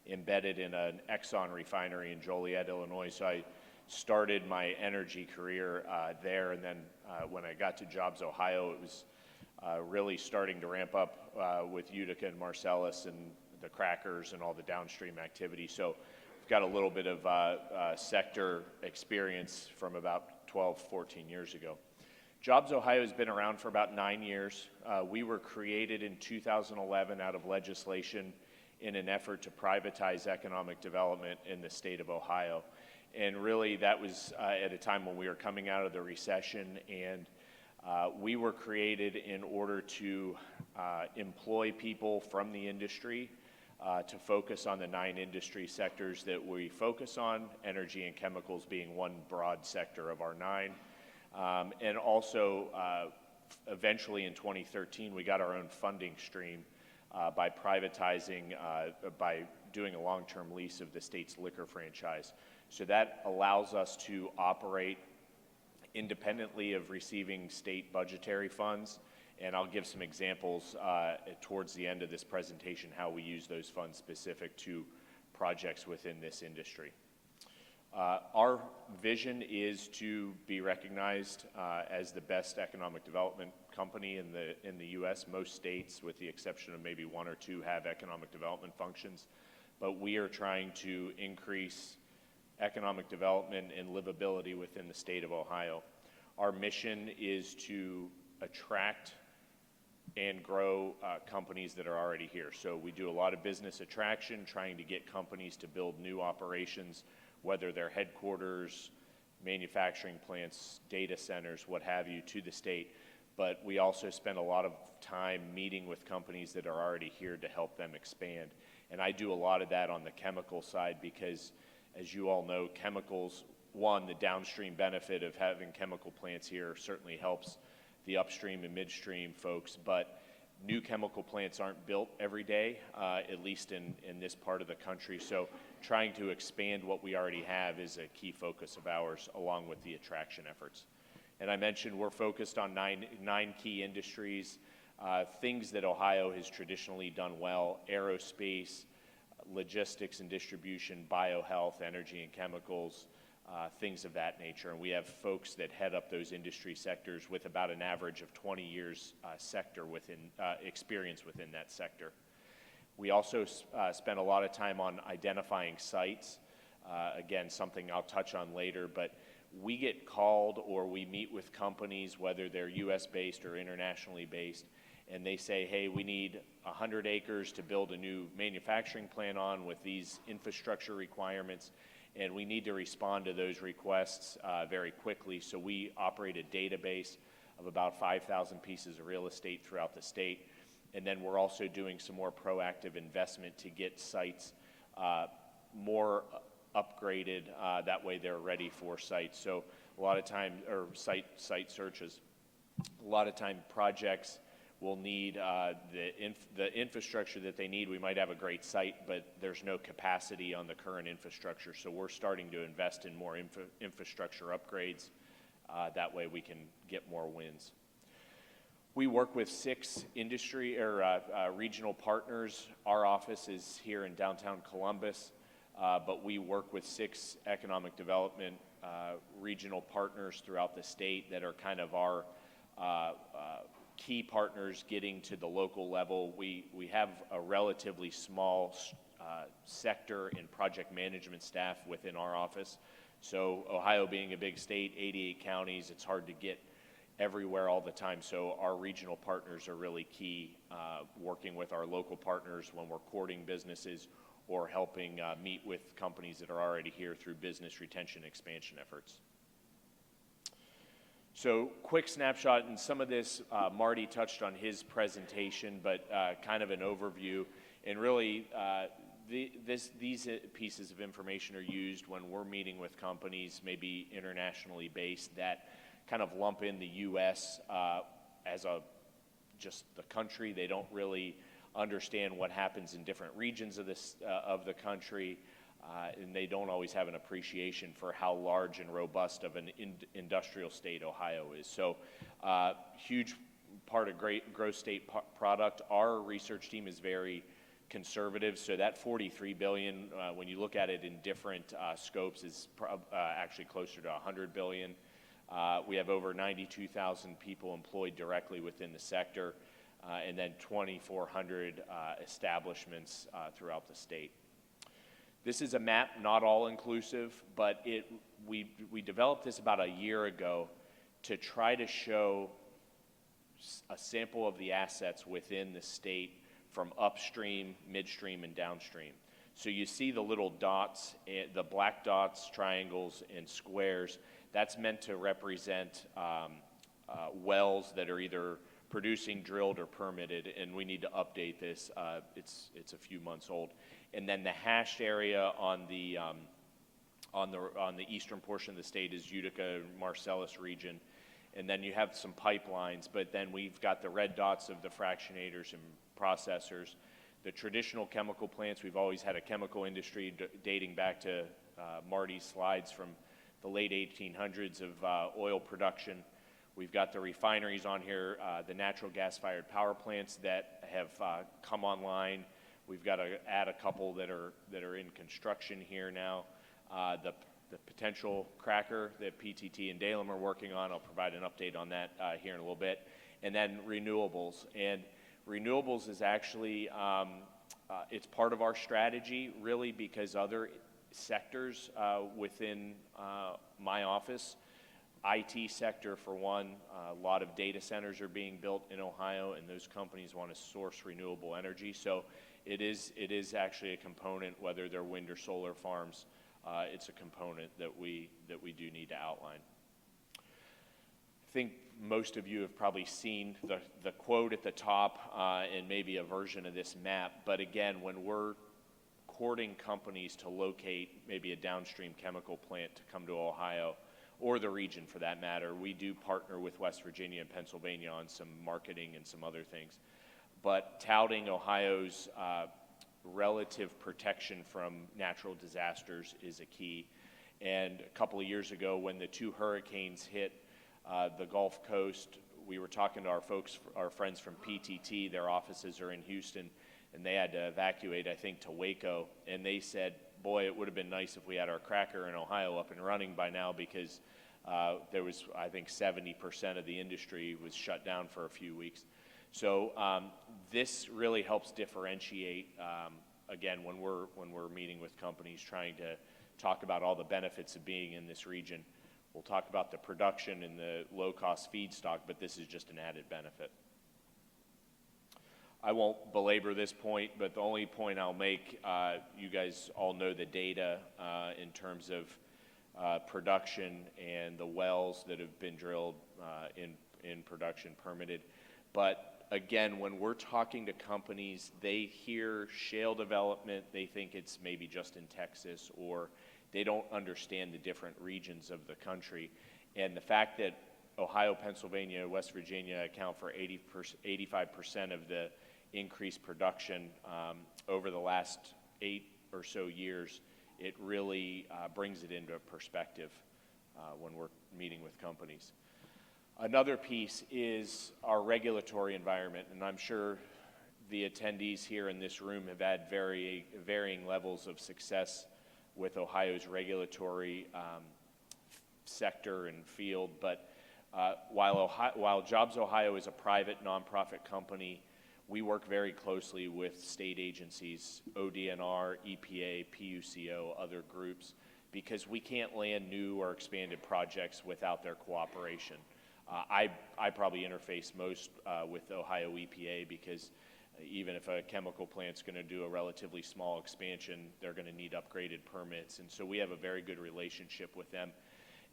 D: embedded in an Exxon refinery in Joliet, Illinois. So I started my energy career there, and then when I got to Jobs Ohio, it was really starting to ramp up with Utica and Marcellus and the crackers and all the downstream activity. So we've got a little bit of sector experience from about 12, 14 years ago. Jobs Ohio has been around for about 9 years. We were created in 2011 out of legislation in an effort to privatize economic development in the state of Ohio. And really that was at a time when we were coming out of the recession, and we were created in order to employ people from the industry to focus on the 9 industry sectors that we focus on, energy and chemicals being one broad sector of our 9. And also, eventually in 2013, we got our own funding stream by privatizing, by doing a long-term lease of the state's liquor franchise. So that allows us to operate independently of receiving state budgetary funds, and I'll give some examples towards the end of this presentation how we use those funds specific to projects within this industry. Our vision is to be recognized as the best economic development company in the U.S. Most states, with the exception of maybe 1 or 2, have economic development functions, but we are trying to increase economic development and livability within the state of Ohio. Our mission is to attract and grow companies that are already here. So we do a lot of business attraction, trying to get companies to build new operations, whether they're headquarters, manufacturing plants, data centers, what have you, to the state. But we also spend a lot of time meeting with companies that are already here to help them expand. And I do a lot of that on the chemical side because, as you all know, chemicals, one, the downstream benefit of having chemical plants here certainly helps the upstream and midstream folks, but new chemical plants aren't built every day, at least in this part of the country. So trying to expand what we already have is a key focus of ours, along with the attraction efforts. And I mentioned we're focused on nine key industries, things that Ohio has traditionally done well: aerospace, logistics and distribution, biohealth, energy and chemicals, things of that nature. And we have folks that head up those industry sectors with about an average of 20 years experience within that sector. We also spend a lot of time on identifying sites. Again, something I'll touch on later, but we get called or we meet with companies, whether they're US-based or internationally based, and they say, hey, we need 100 acres to build a new manufacturing plant on with these infrastructure requirements, and we need to respond to those requests very quickly. So we operate a database of about 5,000 pieces of real estate throughout the state, and then we're also doing some more proactive investment to get sites more upgraded, that way they're ready for sites. So a lot of time, or site searches, a lot of time projects will need the infrastructure that they need. We might have a great site, but there's no capacity on the current infrastructure. So we're starting to invest in more infrastructure upgrades That way we can get more wins. We work with 6 industry or regional partners. Our office is here in downtown Columbus, but we work with 6 economic development regional partners throughout the state that are kind of our key partners getting to the local level. We have a relatively small sector and project management staff within our office. So Ohio being a big state, 88 counties, it's hard to get everywhere all the time. So our regional partners are really key, working with our local partners when we're courting businesses or helping meet with companies that are already here through business retention expansion efforts. So quick snapshot, and some of this Marty touched on his presentation, but kind of an overview. And really, these pieces of information are used when we're meeting with companies, maybe internationally based, that kind of lump in the U.S. As just the country. They don't really understand what happens in different regions of the country, and they don't always have an appreciation for how large and robust of an industrial state Ohio is. So, huge part of great growth state product. Our research team is very conservative, so that $43 billion, when you look at it in different scopes, is actually closer to $100 billion. We have over 92,000 people employed directly within the sector, and then 2,400 establishments throughout the state. This is a map, not all inclusive, but we developed this about a year ago to try to show a sample of the assets within the state from upstream, midstream, and downstream. So you see the little dots, the black dots, triangles, and squares. That's meant to represent wells that are either producing, drilled, or permitted, and we need to update this. It's a few months old. And then the hashed area on the eastern portion of the state is Utica, Marcellus region. And then you have some pipelines, but then we've got the red dots of the fractionators and processors. The traditional chemical plants, we've always had a chemical industry dating back to Marty's slides from the late 1800s of oil production. We've got the refineries on here, the natural gas-fired power plants that have come online. We've got to add a couple that are in construction here now. The potential cracker that PTT and Dalem are working on, I'll provide an update on that here in a little bit. And then renewables. And renewables is actually, it's part of our strategy, really, because other sectors within my office, IT sector for one, a lot of data centers are being built in Ohio, and those companies want to source renewable energy. So it is actually a component, whether they're wind or solar farms. It's a component that we do need to outline. I think most of you have probably seen the quote at the top and maybe a version of this map. But again, when we're courting companies to locate maybe a downstream chemical plant to come to Ohio, or the region for that matter, we do partner with West Virginia and Pennsylvania on some marketing and some other things. But touting Ohio's relative protection from natural disasters is a key. And a couple of years ago, when the 2 hurricanes hit the Gulf Coast, we were talking to our friends from PTT. Their offices are in Houston, and they had to evacuate, I think, to Waco. And they said, boy, it would have been nice if we had our cracker in Ohio up and running by now, because there was, I think, 70% of the industry was shut down for a few weeks. So this really helps differentiate, again, when we're meeting with companies trying to talk about all the benefits of being in this region. We'll talk about the production and the low-cost feedstock, but this is just an added benefit. I won't belabor this point, but the only point I'll make, you guys all know the data in terms of production and the wells that have been drilled in production permitted. But again, when we're talking to companies, they hear shale development, they think it's maybe just in Texas, or they don't understand the different regions of the country. And the fact that Ohio, Pennsylvania, West Virginia account for 85% of the increased production over the last 8 or so years, it really brings it into perspective when we're meeting with companies. Another piece is our regulatory environment, and I'm sure the attendees here in this room have had varying levels of success with Ohio's regulatory sector and field, but while Jobs Ohio is a private nonprofit company, we work very closely with state agencies, ODNR, EPA, PUCO, other groups, because we can't land new or expanded projects without their cooperation. I probably interface most with Ohio EPA because even if a chemical plant's going to do a relatively small expansion, they're going to need upgraded permits. And so we have a very good relationship with them.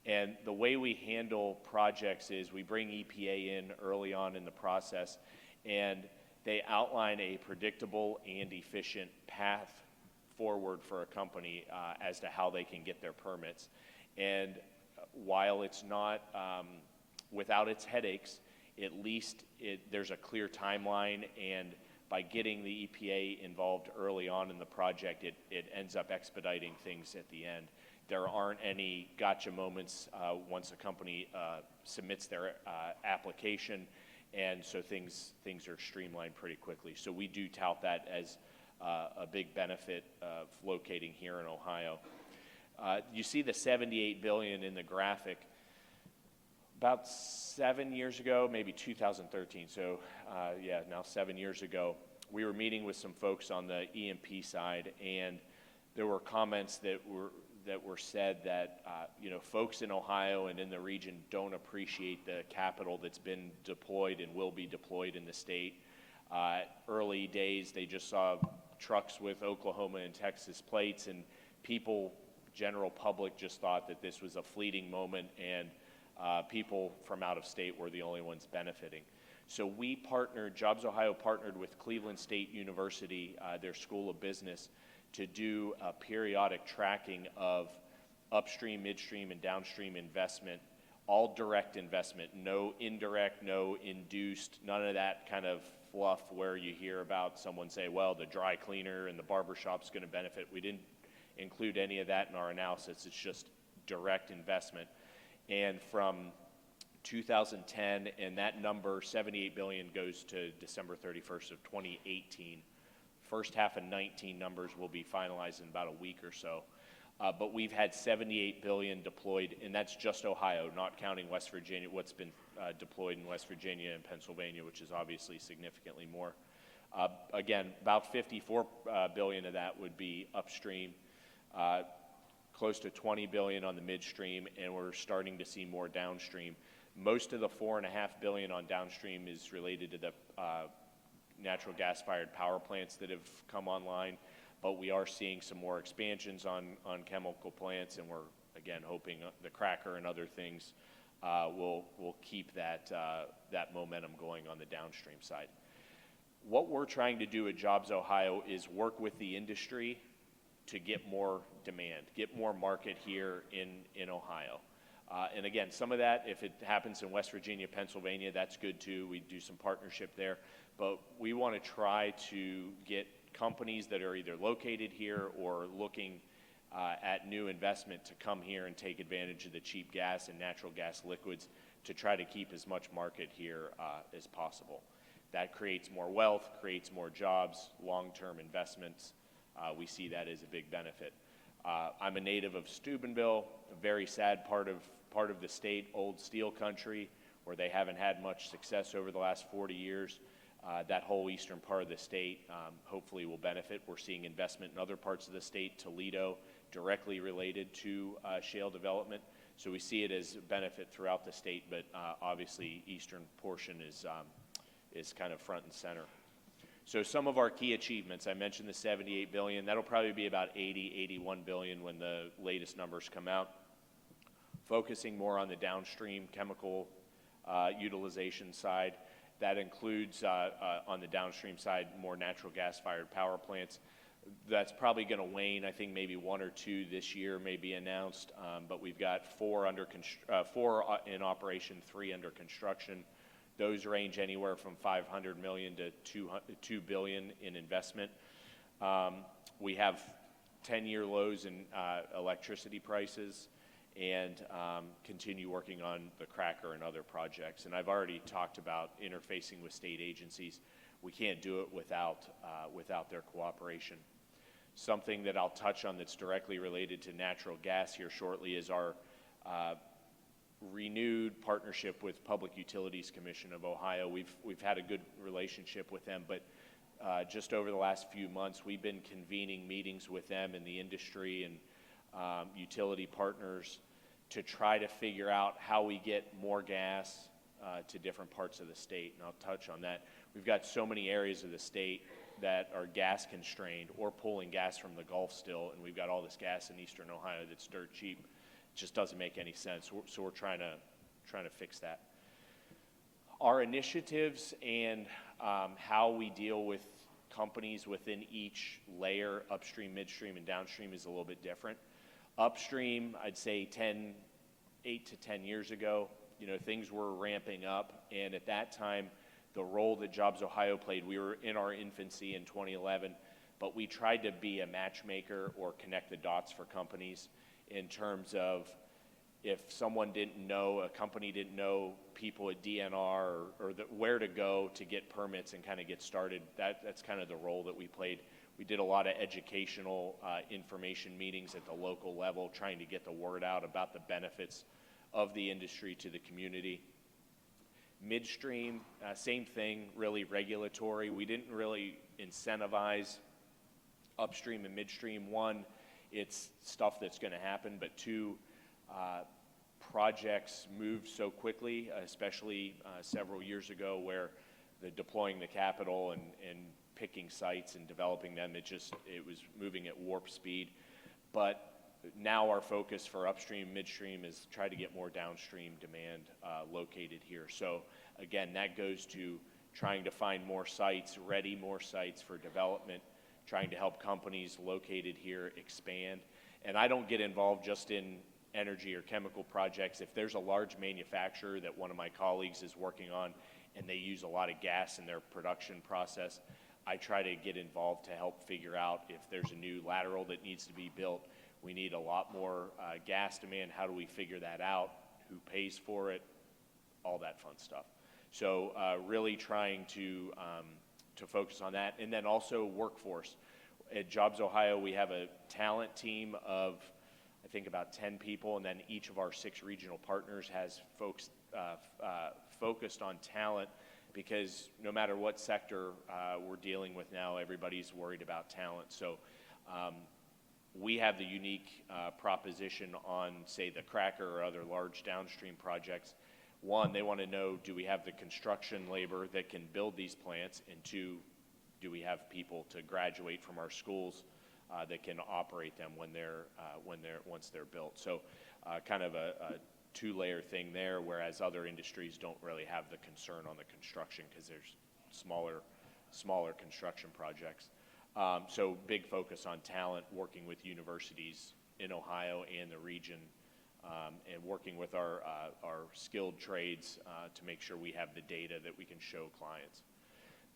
D: And the way we handle projects is we bring EPA in early on in the process, and they outline a predictable and efficient path forward for a company as to how they can get their permits. And while it's not without its headaches, at least there's a clear timeline, and by getting the EPA involved early on in the project, it ends up expediting things at the end. There aren't any gotcha moments once a company submits their application, and so things are streamlined pretty quickly. So we do tout that as a big benefit of locating here in Ohio. You see the $78 billion in the graphic. About 7 years ago, maybe 2013, so yeah, now 7 years ago, we were meeting with some folks on the E&P side, and there were comments that were said that folks in Ohio and in the region don't appreciate the capital that's been deployed and will be deployed in the state. Early days, they just saw trucks with Oklahoma and Texas plates, and people, general public, just thought that this was a fleeting moment, and people from out of state were the only ones benefiting. So Jobs Ohio partnered with Cleveland State University, their School of Business, to do a periodic tracking of upstream, midstream, and downstream investment, all direct investment, no indirect, no induced, none of that kind of fluff where you hear about someone say, well, the dry cleaner and the barbershop's going to benefit. We didn't include any of that in our analysis. It's just direct investment. And from 2010, and that number, $78 billion, goes to December 31st of 2018. First half of 19 numbers will be finalized in about a week or so. But we've had $78 billion deployed, and that's just Ohio, not counting West Virginia, what's been deployed in West Virginia and Pennsylvania, which is obviously significantly more. Again, about $54 billion of that would be upstream, close to $20 billion on the midstream, and we're starting to see more downstream. Most of the $4.5 billion on downstream is related to the natural gas-fired power plants that have come online, but we are seeing some more expansions on chemical plants, and we're, again, hoping the cracker and other things will keep that momentum going on the downstream side. What we're trying to do at Jobs Ohio is work with the industry to get more demand, get more market here in Ohio. And again, some of that, if it happens in West Virginia, Pennsylvania, that's good too. We do some partnership there. But we want to try to get companies that are either located here or looking at new investment to come here and take advantage of the cheap gas and natural gas liquids to try to keep as much market here as possible. That creates more wealth, creates more jobs, long-term investments. We see that as a big benefit. I'm a native of Steubenville, a very sad part of the state, old steel country, where they haven't had much success over the last 40 years. That whole eastern part of the state hopefully will benefit. We're seeing investment in other parts of the state, Toledo, directly related to shale development. So we see it as a benefit throughout the state, but obviously eastern portion is kind of front and center. So some of our key achievements, I mentioned the $78 billion. That'll probably be about $81 billion when the latest numbers come out. Focusing more on the downstream chemical utilization side. That includes, on the downstream side, more natural gas-fired power plants. That's probably going to wane. I think maybe 1 or 2 this year may be announced, but we've got 4 in operation, 3 under construction. Those range anywhere from $500 million to $2 billion in investment. We have 10-year lows in electricity prices, and continue working on the cracker and other projects. And I've already talked about interfacing with state agencies. We can't do it without their cooperation. Something that I'll touch on that's directly related to natural gas here shortly is our renewed partnership with Public Utilities Commission of Ohio. We've had a good relationship with them, but just over the last few months, we've been convening meetings with them and the industry and utility partners to try to figure out how we get more gas to different parts of the state, and I'll touch on that. We've got so many areas of the state that are gas constrained or pulling gas from the Gulf still, and we've got all this gas in eastern Ohio that's dirt cheap. It just doesn't make any sense, so we're trying to fix that. Our initiatives and how we deal with companies within each layer, upstream, midstream, and downstream, is a little bit different. Upstream, I'd say 8 to 10 years ago, things were ramping up, and at that time, the role that Jobs Ohio played, we were in our infancy in 2011, but we tried to be a matchmaker or connect the dots for companies in terms of if someone didn't know, a company didn't know people at DNR or where to go to get permits and kind of get started, that's kind of the role that we played. We did a lot of educational information meetings at the local level, trying to get the word out about the benefits of the industry to the community. Midstream, same thing, really regulatory. We didn't really incentivize upstream and midstream. One, it's stuff that's going to happen, but two, projects moved so quickly, especially several years ago, where deploying the capital and picking sites and developing them, it was moving at warp speed. But now our focus for upstream, midstream is try to get more downstream demand located here. So again, that goes to trying to find more sites, ready more sites for development, trying to help companies located here expand. And I don't get involved just in energy or chemical projects. If there's a large manufacturer that one of my colleagues is working on and they use a lot of gas in their production process, I try to get involved to help figure out if there's a new lateral that needs to be built. We need a lot more gas demand. How do we figure that out? Who pays for it? All that fun stuff. So really trying to focus on that. And then also workforce. At Jobs Ohio, we have a talent team of, I think, about 10 people, and then each of our 6 regional partners has folks focused on talent, because no matter what sector we're dealing with now, everybody's worried about talent. So we have the unique proposition on, say, the cracker or other large downstream projects. One, they want to know, do we have the construction labor that can build these plants? And two, do we have people to graduate from our schools that can operate them once they're built? So kind of a two-layer thing there, whereas other industries don't really have the concern on the construction because there's smaller construction projects. So big focus on talent, working with universities in Ohio and the region, and working with our skilled trades to make sure we have the data that we can show clients.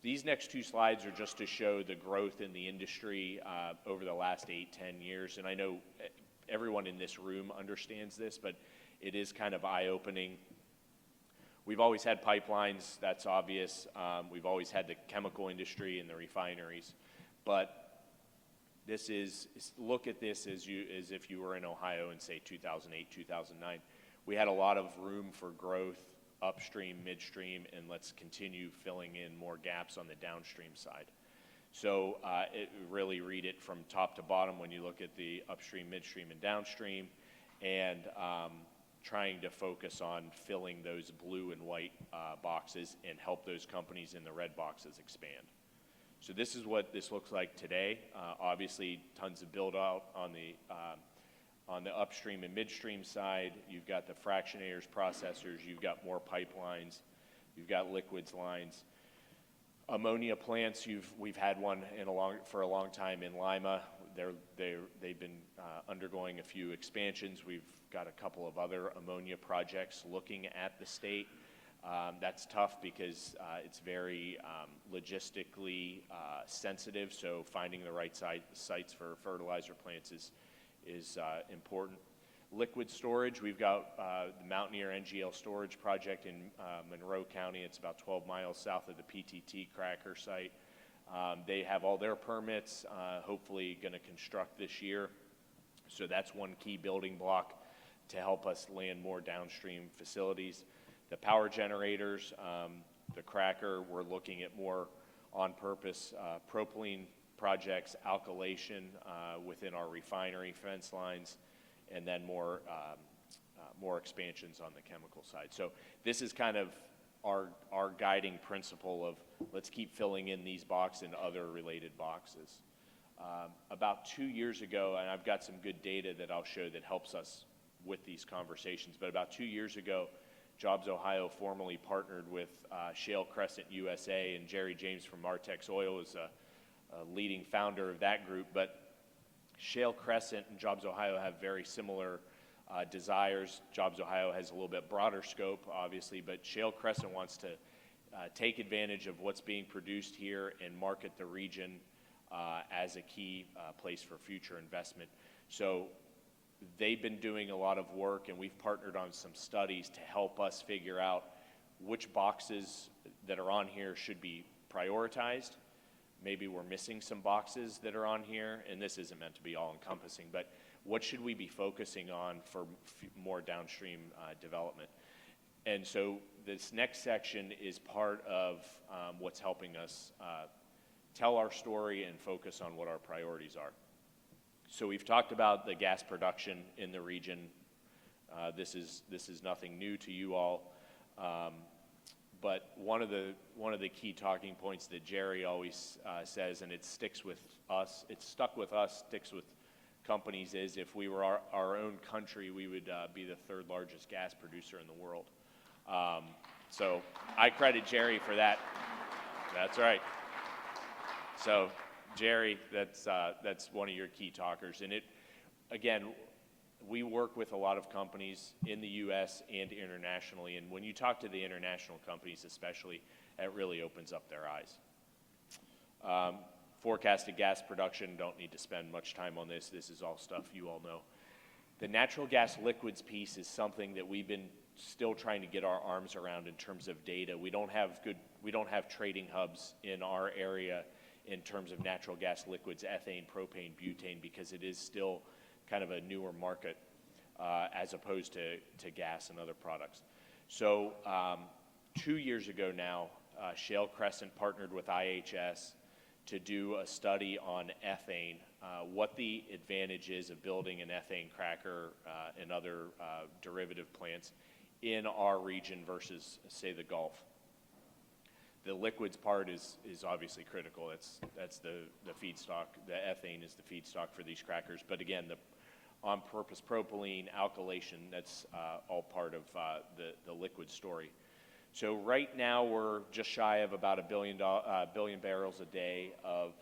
D: These next 2 slides are just to show the growth in the industry over the last 8-10 years. And I know everyone in this room understands this, but it is kind of eye-opening. We've always had pipelines, that's obvious. We've always had the chemical industry and the refineries. But this look at this as if you were in Ohio in, say, 2008, 2009. We had a lot of room for growth, upstream, midstream, and let's continue filling in more gaps on the downstream side. So really read it from top to bottom when you look at the upstream, midstream, and downstream, and trying to focus on filling those blue and white boxes and help those companies in the red boxes expand. So this is what this looks like today. Obviously, tons of build out on the upstream and midstream side. You've got the fractionators, processors, you've got more pipelines, you've got liquids lines. Ammonia plants, we've had one for a long time in Lima. They've been undergoing a few expansions. We've got a couple of other ammonia projects looking at the state. That's tough because it's very logistically sensitive, so finding the right sites for fertilizer plants is important. Liquid storage, we've got the Mountaineer NGL storage project in Monroe County. It's about 12 miles south of the PTT cracker site. They have all their permits, hopefully going to construct this year. So that's one key building block to help us land more downstream facilities. The power generators, the cracker, we're looking at more on-purpose propylene projects, alkylation within our refinery fence lines, and then more expansions on the chemical side. So this is kind of our guiding principle of let's keep filling in these boxes and other related boxes. About 2 years ago, and I've got some good data that I'll show that helps us with these conversations, but about 2 years ago, Jobs Ohio formally partnered with Shale Crescent USA, and Jerry James from Martex Oil is a leading founder of that group. But Shale Crescent and Jobs Ohio have very similar desires. Jobs Ohio has a little bit broader scope, obviously, but Shale Crescent wants to take advantage of what's being produced here and market the region as a key place for future investment. So they've been doing a lot of work, and we've partnered on some studies to help us figure out which boxes that are on here should be prioritized. Maybe we're missing some boxes that are on here, and this isn't meant to be all-encompassing, but what should we be focusing on for more downstream development? And so this next section is part of what's helping us tell our story and focus on what our priorities are. So we've talked about the gas production in the region. This is nothing new to you all. But one of the key talking points that Jerry always says, and it sticks with us, it's stuck with us, sticks with companies, is if we were our own country, we would be the third largest gas producer in the world. So I credit Jerry for that. That's right. So Jerry, that's one of your key talkers. And again, we work with a lot of companies in the U.S. and internationally, and when you talk to the international companies especially, it really opens up their eyes. Forecasted gas production, don't need to spend much time on this. This is all stuff you all know. The natural gas liquids piece is something that we've been still trying to get our arms around in terms of data. We don't have trading hubs in our area in terms of natural gas liquids, ethane, propane, butane, because it is still kind of a newer market as opposed to gas and other products. So 2 years ago now, Shale Crescent partnered with IHS to do a study on ethane, what the advantage is of building an ethane cracker and other derivative plants in our region versus, say, the Gulf. The liquids part is obviously critical. That's the feedstock. The ethane is the feedstock for these crackers. But again, the on-purpose propylene, alkylation, that's all part of the liquid story. So right now we're just shy of about a million barrels a day of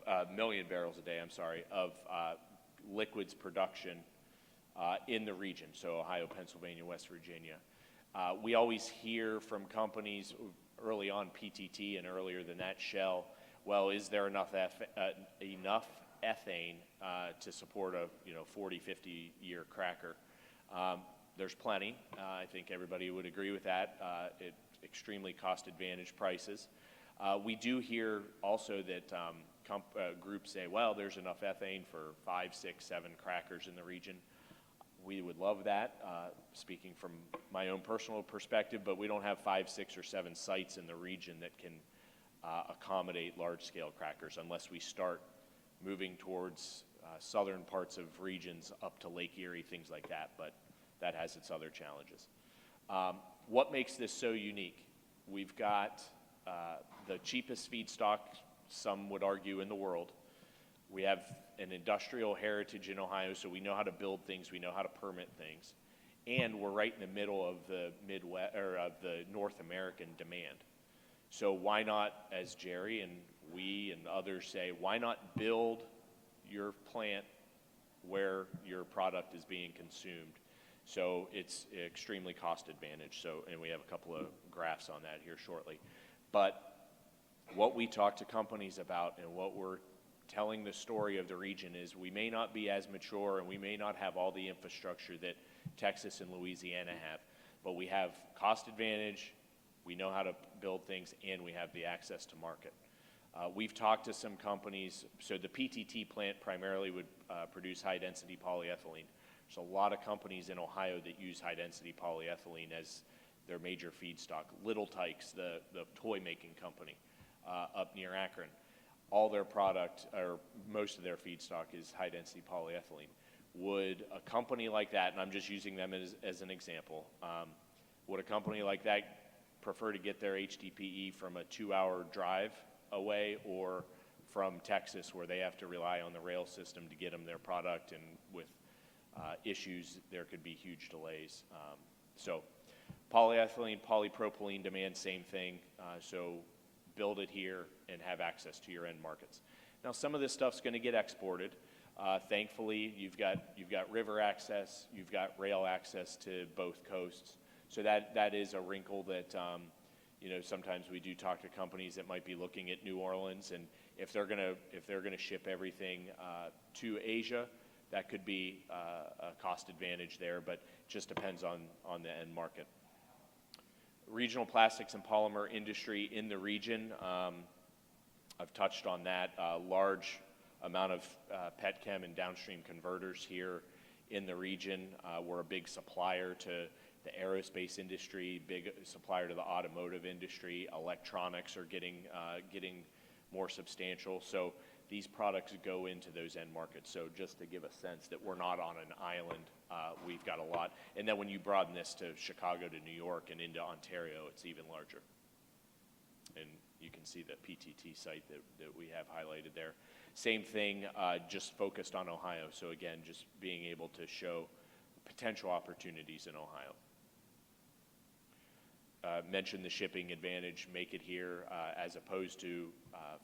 D: liquids production in the region. So Ohio, Pennsylvania, West Virginia. We always hear from companies early on, PTT, and earlier than that, Shell. Well, is there enough ethane to support a 40, 50 year cracker? There's plenty. I think everybody would agree with that. Extremely cost advantage prices. We do hear also that groups say, well, there's enough ethane for 5, 6, 7 crackers in the region. We would love that, speaking from my own personal perspective, but we don't have 5, 6, or 7 sites in the region that can accommodate large-scale crackers unless we start moving towards southern parts of regions up to Lake Erie, things like that, but that has its other challenges. What makes this so unique? We've got the cheapest feedstock, some would argue, in the world. We have an industrial heritage in Ohio, so we know how to build things, we know how to permit things, and we're right in the middle of the Midwest or of the North American demand. So why not, as Jerry and we and others say, why not build your plant where your product is being consumed? So it's extremely cost advantage. So, and we have a couple of graphs on that here shortly. But what we talk to companies about and what we're telling the story of the region is we may not be as mature and we may not have all the infrastructure that Texas and Louisiana have. But we have cost advantage, we know how to build things, and we have the access to market. We've talked to some companies, so the PTT plant primarily would produce high-density polyethylene. There's a lot of companies in Ohio that use high-density polyethylene as their major feedstock. Little Tykes, the toy-making company up near Akron, all their product, or most of their feedstock, is high-density polyethylene. Would a company like that, and I'm just using them as an example, would a company like that prefer to get their HDPE from a 2-hour drive away, or from Texas, where they have to rely on the rail system to get them their product, and with issues, there could be huge delays. So polyethylene, polypropylene demand, same thing. So build it here and have access to your end markets. Now, some of this stuff's going to get exported. Thankfully, you've got river access, you've got rail access to both coasts. So that is a wrinkle that you know, sometimes we do talk to companies that might be looking at New Orleans, and if they're gonna ship everything to Asia, that could be a cost advantage there, but it just depends on the end market. Regional plastics and polymer industry in the region, I've touched on that. Large amount of petchem and downstream converters here in the region. We're a big supplier to the aerospace industry, big supplier to the automotive industry. Electronics are getting more substantial. So these products go into those end markets. So just to give a sense that we're not on an island, we've got a lot. And then when you broaden this to Chicago, to New York, and into Ontario, it's even larger. And you can see the PTT site that we have highlighted there. Same thing, just focused on Ohio. So again, just being able to show potential opportunities in Ohio. Mentioned the shipping advantage, make it here, as opposed to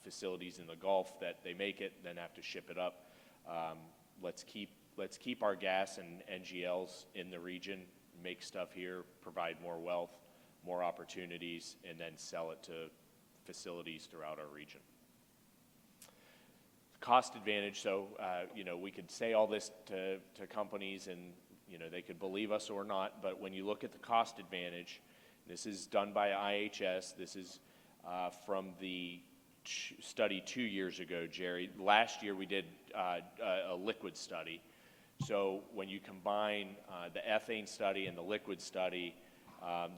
D: facilities in the Gulf that they make it, then have to ship it up. Let's keep our gas and NGLs in the region, make stuff here, provide more wealth, more opportunities, and then sell it to facilities throughout our region. Cost advantage, so you know, we could say all this to companies, and you know, they could believe us or not, but when you look at the cost advantage, this is done by IHS. This is from the study 2 years ago, Jerry. Last year we did a liquid study. So when you combine the ethane study and the liquid study,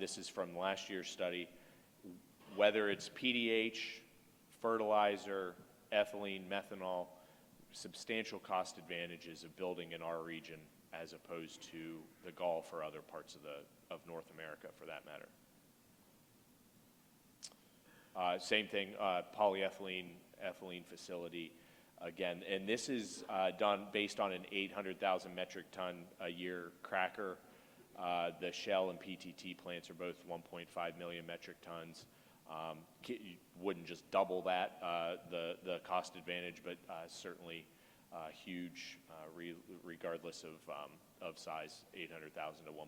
D: this is from last year's study, whether it's PDH, fertilizer, ethylene, methanol, substantial cost advantages of building in our region as opposed to the Gulf or other parts of North America, for that matter. Same thing, polyethylene, ethylene facility, again, and this is done based on an 800,000 metric ton a year cracker. The Shell and PTT plants are both 1.5 million metric tons. You wouldn't just double that, the cost advantage, but certainly huge, regardless of size, 800,000 to 1.5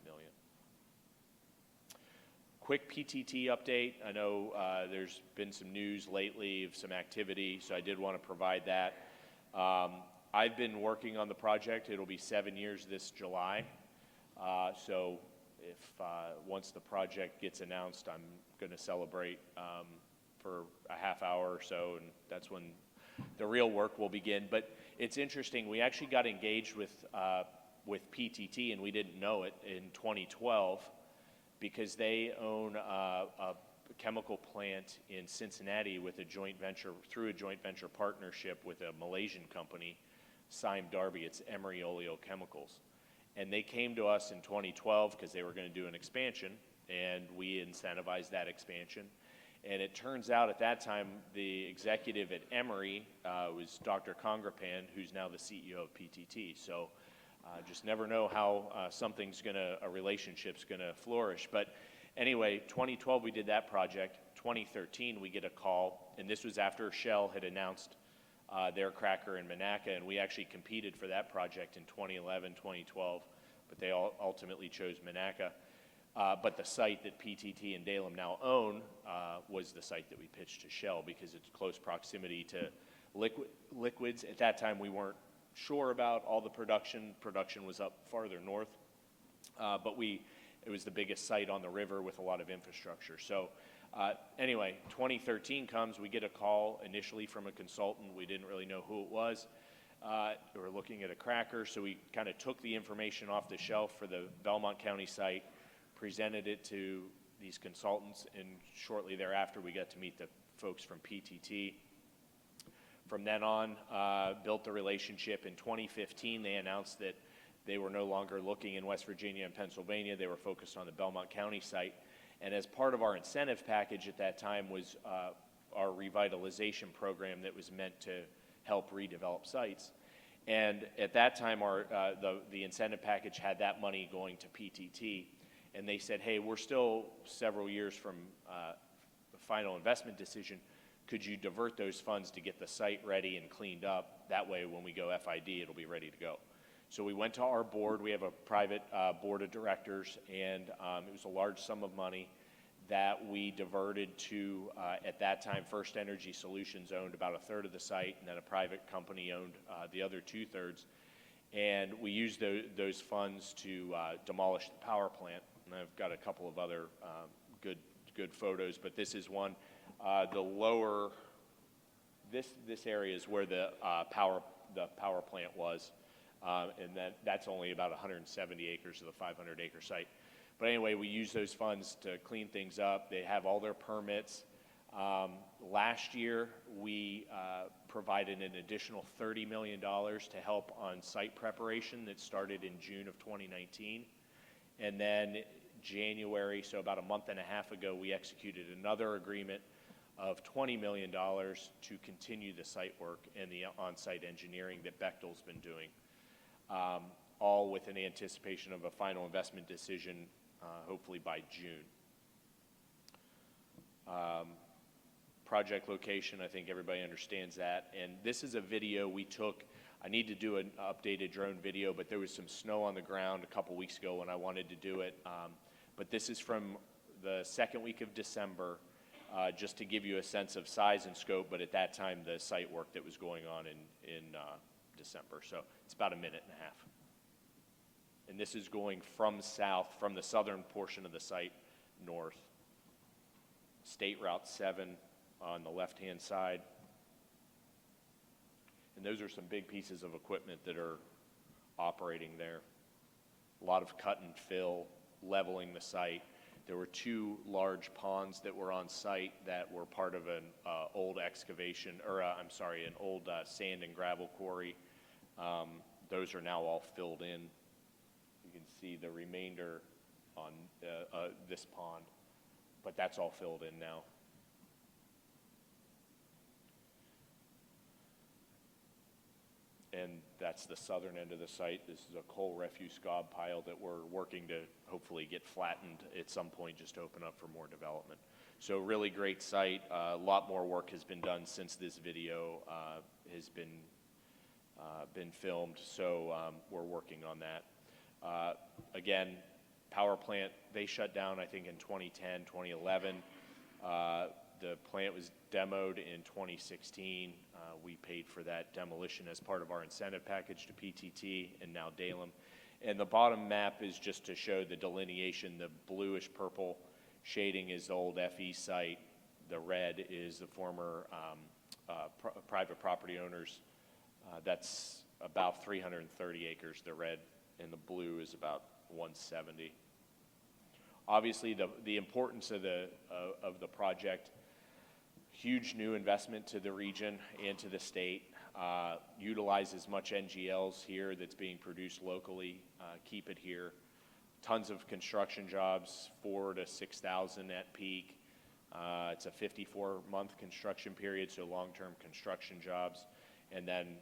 D: million. Quick PTT update. I know there's been some news lately of some activity, so I did want to provide that. I've been working on the project. It'll be 7 years this July. So if once the project gets announced, I'm going to celebrate for a half hour or so, and that's when the real work will begin. But it's interesting. We actually got engaged with PTT, and we didn't know it, in 2012, because they own a chemical plant in Cincinnati with a joint venture, through a joint venture partnership with a Malaysian company, Sime Darby. It's Emery Oleochemicals. And they came to us in 2012 because they were going to do an expansion, and we incentivized that expansion. And it turns out at that time, the executive at Emery was Dr. Congrapan, who's now the CEO of PTT. So just never know how a relationship's gonna flourish. But anyway, 2012 we did that project. 2013 we get a call, and this was after Shell had announced their cracker in Monaca, and we actually competed for that project in 2011, 2012, but they ultimately chose Monaca. But the site that PTT and Dalem now own was the site that we pitched to Shell because it's close proximity to liquids. At that time, we weren't sure about all the production. Production was up farther north, but it was the biggest site on the river with a lot of infrastructure. So anyway, 2013 comes, we get a call initially from a consultant. We didn't really know who it was. We were looking at a cracker, so we kind of took the information off the shelf for the Belmont County site, presented it to these consultants, and shortly thereafter we got to meet the folks from PTT. From then on, built the relationship. In 2015, they announced that they were no longer looking in West Virginia and Pennsylvania. They were focused on the Belmont County site. And as part of our incentive package at that time was our revitalization program that was meant to help redevelop sites. And at that time, the incentive package had that money going to PTT. And they said, hey, we're still several years from the final investment decision. Could you divert those funds to get the site ready and cleaned up? That way, when we go FID, it'll be ready to go. So we went to our board. We have a private board of directors, and it was a large sum of money that we diverted to, at that time, First Energy Solutions owned about a third of the site, and then a private company owned the other 2/3. And we used those funds to demolish the power plant. And I've got a couple of other good photos, but this is one. The lower, this area is where the power plant was, and that's only about 170 acres of the 500-acre site. But anyway, we use those funds to clean things up. They have all their permits. Last year, we provided an additional $30 million to help on site preparation that started in June of 2019. And then January, so about a month and a half ago, we executed another agreement of $20 million to continue the site work and the on-site engineering that Bechtel's been doing, all with an anticipation of a final investment decision, hopefully by June. Project location, I think everybody understands that. And this is a video we took. I need to do an updated drone video, but there was some snow on the ground a couple weeks ago when I wanted to do it. But this is from the second week of December, just to give you a sense of size and scope, but at that time, the site work that was going on in December. So it's about a minute and a half. And this is going from south, from the southern portion of the site, north. State Route 7 on the left-hand side. And those are some big pieces of equipment that are operating there. A lot of cut and fill, leveling the site. There were 2 large ponds that were on site that were part of an old excavation, or an old sand and gravel quarry. Those are now all filled in. You can see the remainder on this pond, but that's all filled in now. And that's the southern end of the site. This is a coal refuse gob pile that we're working to hopefully get flattened at some point, just to open up for more development. So really great site. A lot more work has been done since this video has been filmed. So we're working on that. Again, power plant, they shut down, I think, in 2010, 2011. The plant was demoed in 2016. We paid for that demolition as part of our incentive package to PTT and now Dalem. And the bottom map is just to show the delineation. The bluish purple shading is the old FE site. The red is the former private property owners. That's about 330 acres, the red, and the blue is about 170. Obviously, the importance of the project. Huge new investment to the region and to the state. Utilize as much NGLs here that's being produced locally. Keep it here. Tons of construction jobs, 4,000 to 6,000 at peak. It's a 54-month construction period, so long-term construction jobs. And then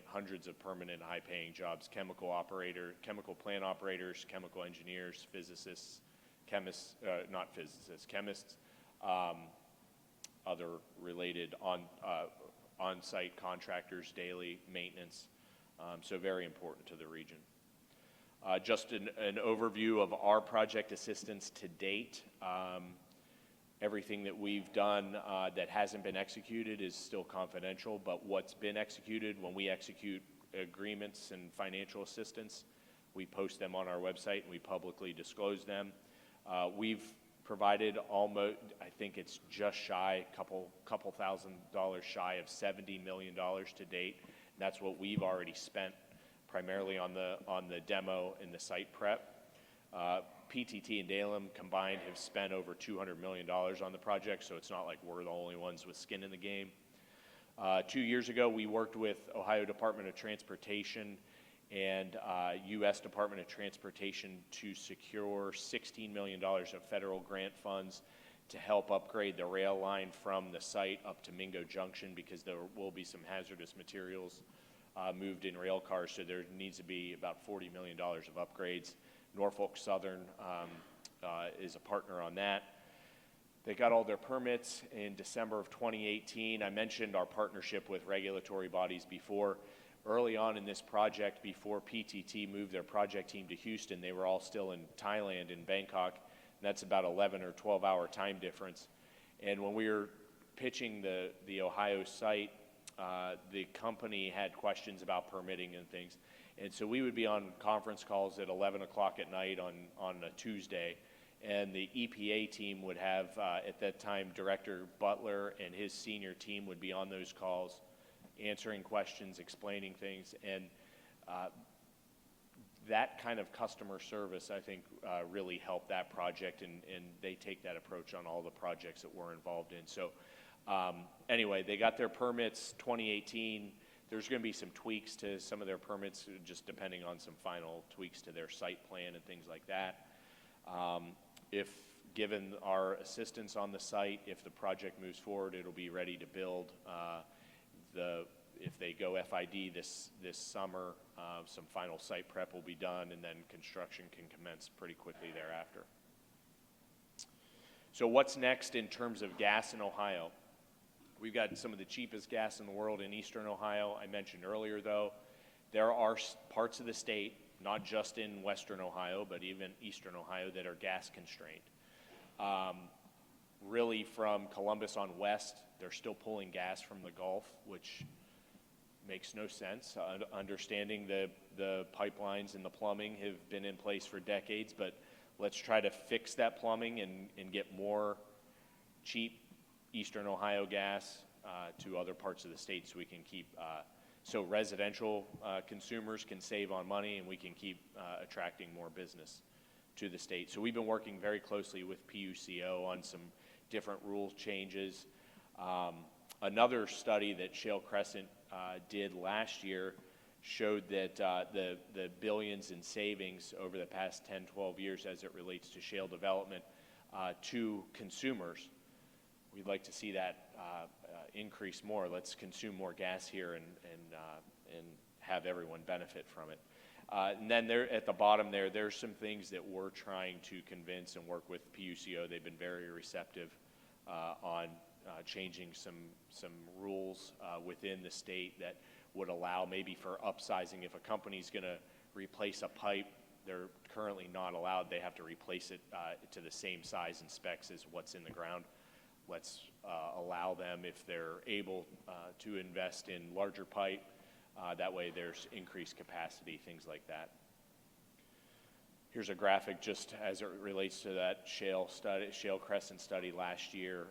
D: hundreds of permanent high-paying jobs, chemical plant operators, chemical engineers, physicists, chemists, other related on-site contractors, daily maintenance. So very important to the region. Just an overview of our project assistance to date. Everything that we've done that hasn't been executed is still confidential, but what's been executed, when we execute agreements and financial assistance. We post them on our website and we publicly disclose them. We've provided almost, I think it's just shy, couple $1,000s shy of $70 million to date. And that's what we've already spent primarily on the demo and the site prep. PTT and Dalem combined have spent over $200 million on the project, so it's not like we're the only ones with skin in the game. 2 years ago, we worked with Ohio Department of Transportation and U.S. Department of Transportation to secure $16 million of federal grant funds to help upgrade the rail line from the site up to Mingo Junction, because there will be some hazardous materials moved in rail cars, so there needs to be about $40 million of upgrades. Norfolk Southern is a partner on that. They got all their permits in December of 2018. I mentioned our partnership with regulatory bodies before. Early on in this project, before PTT moved their project team to Houston, they were all still in Thailand, in Bangkok. And that's about 11 or 12-hour time difference. And when we were pitching the Ohio site, the company had questions about permitting and things. And so we would be on conference calls at 11 o'clock at night on a Tuesday. And the EPA team would have, at that time, Director Butler and his senior team would be on those calls, answering questions, explaining things. And that kind of customer service, I think, really helped that project. And they take that approach on all the projects that we're involved in. So anyway, they got their permits 2018. There's going to be some tweaks to some of their permits, just depending on some final tweaks to their site plan and things like that. If given our assistance on the site, if the project moves forward, it'll be ready to build. If they go FID this summer, some final site prep will be done, and then construction can commence pretty quickly thereafter. So what's next in terms of gas in Ohio? We've got some of the cheapest gas in the world in eastern Ohio. I mentioned earlier, though, there are parts of the state, not just in western Ohio, but even eastern Ohio, that are gas constrained. Really, from Columbus on west, they're still pulling gas from the Gulf, which makes no sense. Understanding the pipelines and the plumbing have been in place for decades, but let's try to fix that plumbing and get more cheap eastern Ohio gas to other parts of the state, so we can keep so residential consumers can save on money, and we can keep attracting more business to the state. So we've been working very closely with PUCO on some different rule changes. Another study that Shale Crescent did last year showed that the billions in savings over the past 10, 12 years as it relates to shale development to consumers. We'd like to see that increase more. Let's consume more gas here and have everyone benefit from it. And then there at the bottom there's some things that we're trying to convince and work with PUCO. They've been very receptive on changing some rules within the state that would allow maybe for upsizing. If a company's going to replace a pipe, they're currently not allowed. They have to replace it to the same size and specs as what's in the ground. Let's allow them, if they're able, to invest in larger pipe. That way there's increased capacity, things like that. Here's a graphic just as it relates to that Shale Crescent study last year.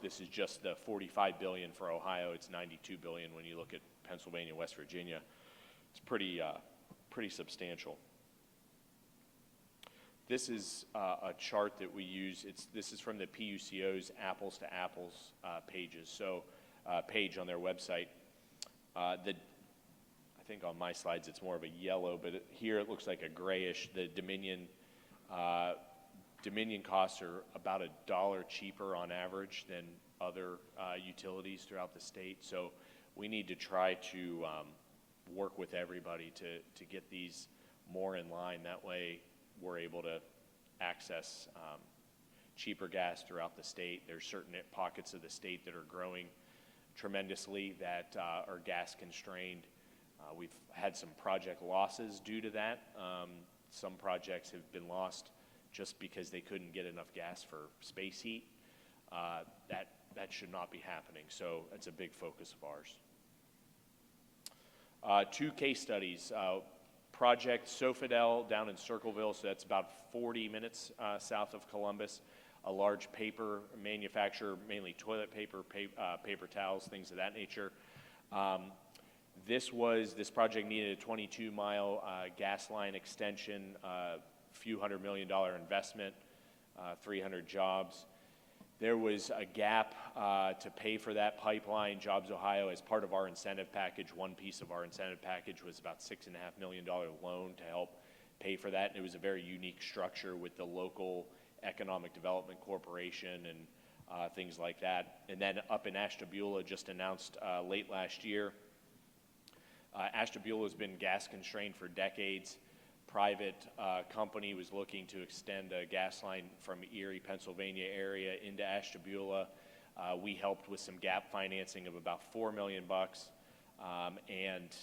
D: This is just the $45 billion for Ohio. It's $92 billion when you look at Pennsylvania, West Virginia. It's pretty substantial. This is a chart that we use. This is from the PUCO's Apples to Apples pages. So page on their website. I think on my slides it's more of a yellow, but here it looks like a grayish. The Dominion costs are about $1 cheaper on average than other utilities throughout the state. So we need to try to work with everybody to get these more in line. That way we're able to access cheaper gas throughout the state. There's certain pockets of the state that are growing tremendously that are gas constrained. We've had some project losses due to that. Some projects have been lost just because they couldn't get enough gas for space heat. That should not be happening, so that's a big focus of ours. Two case studies. Project Sofidel down in Circleville, so that's about 40 minutes south of Columbus, a large paper manufacturer, mainly toilet paper, paper towels, things of that nature. This project needed a 22-mile gas line extension, few $100 million investment, 300 jobs. There was a gap to pay for that pipeline. Jobs Ohio, as part of our incentive package, one piece of our incentive package was about $6.5 million loan to help pay for that. And it was a very unique structure with the local Economic Development Corporation and things like that. And then up in Ashtabula, just announced late last year, Ashtabula has been gas constrained for decades. Private company was looking to extend a gas line from Erie, Pennsylvania area into Ashtabula. We helped with some gap financing of about $4 million, and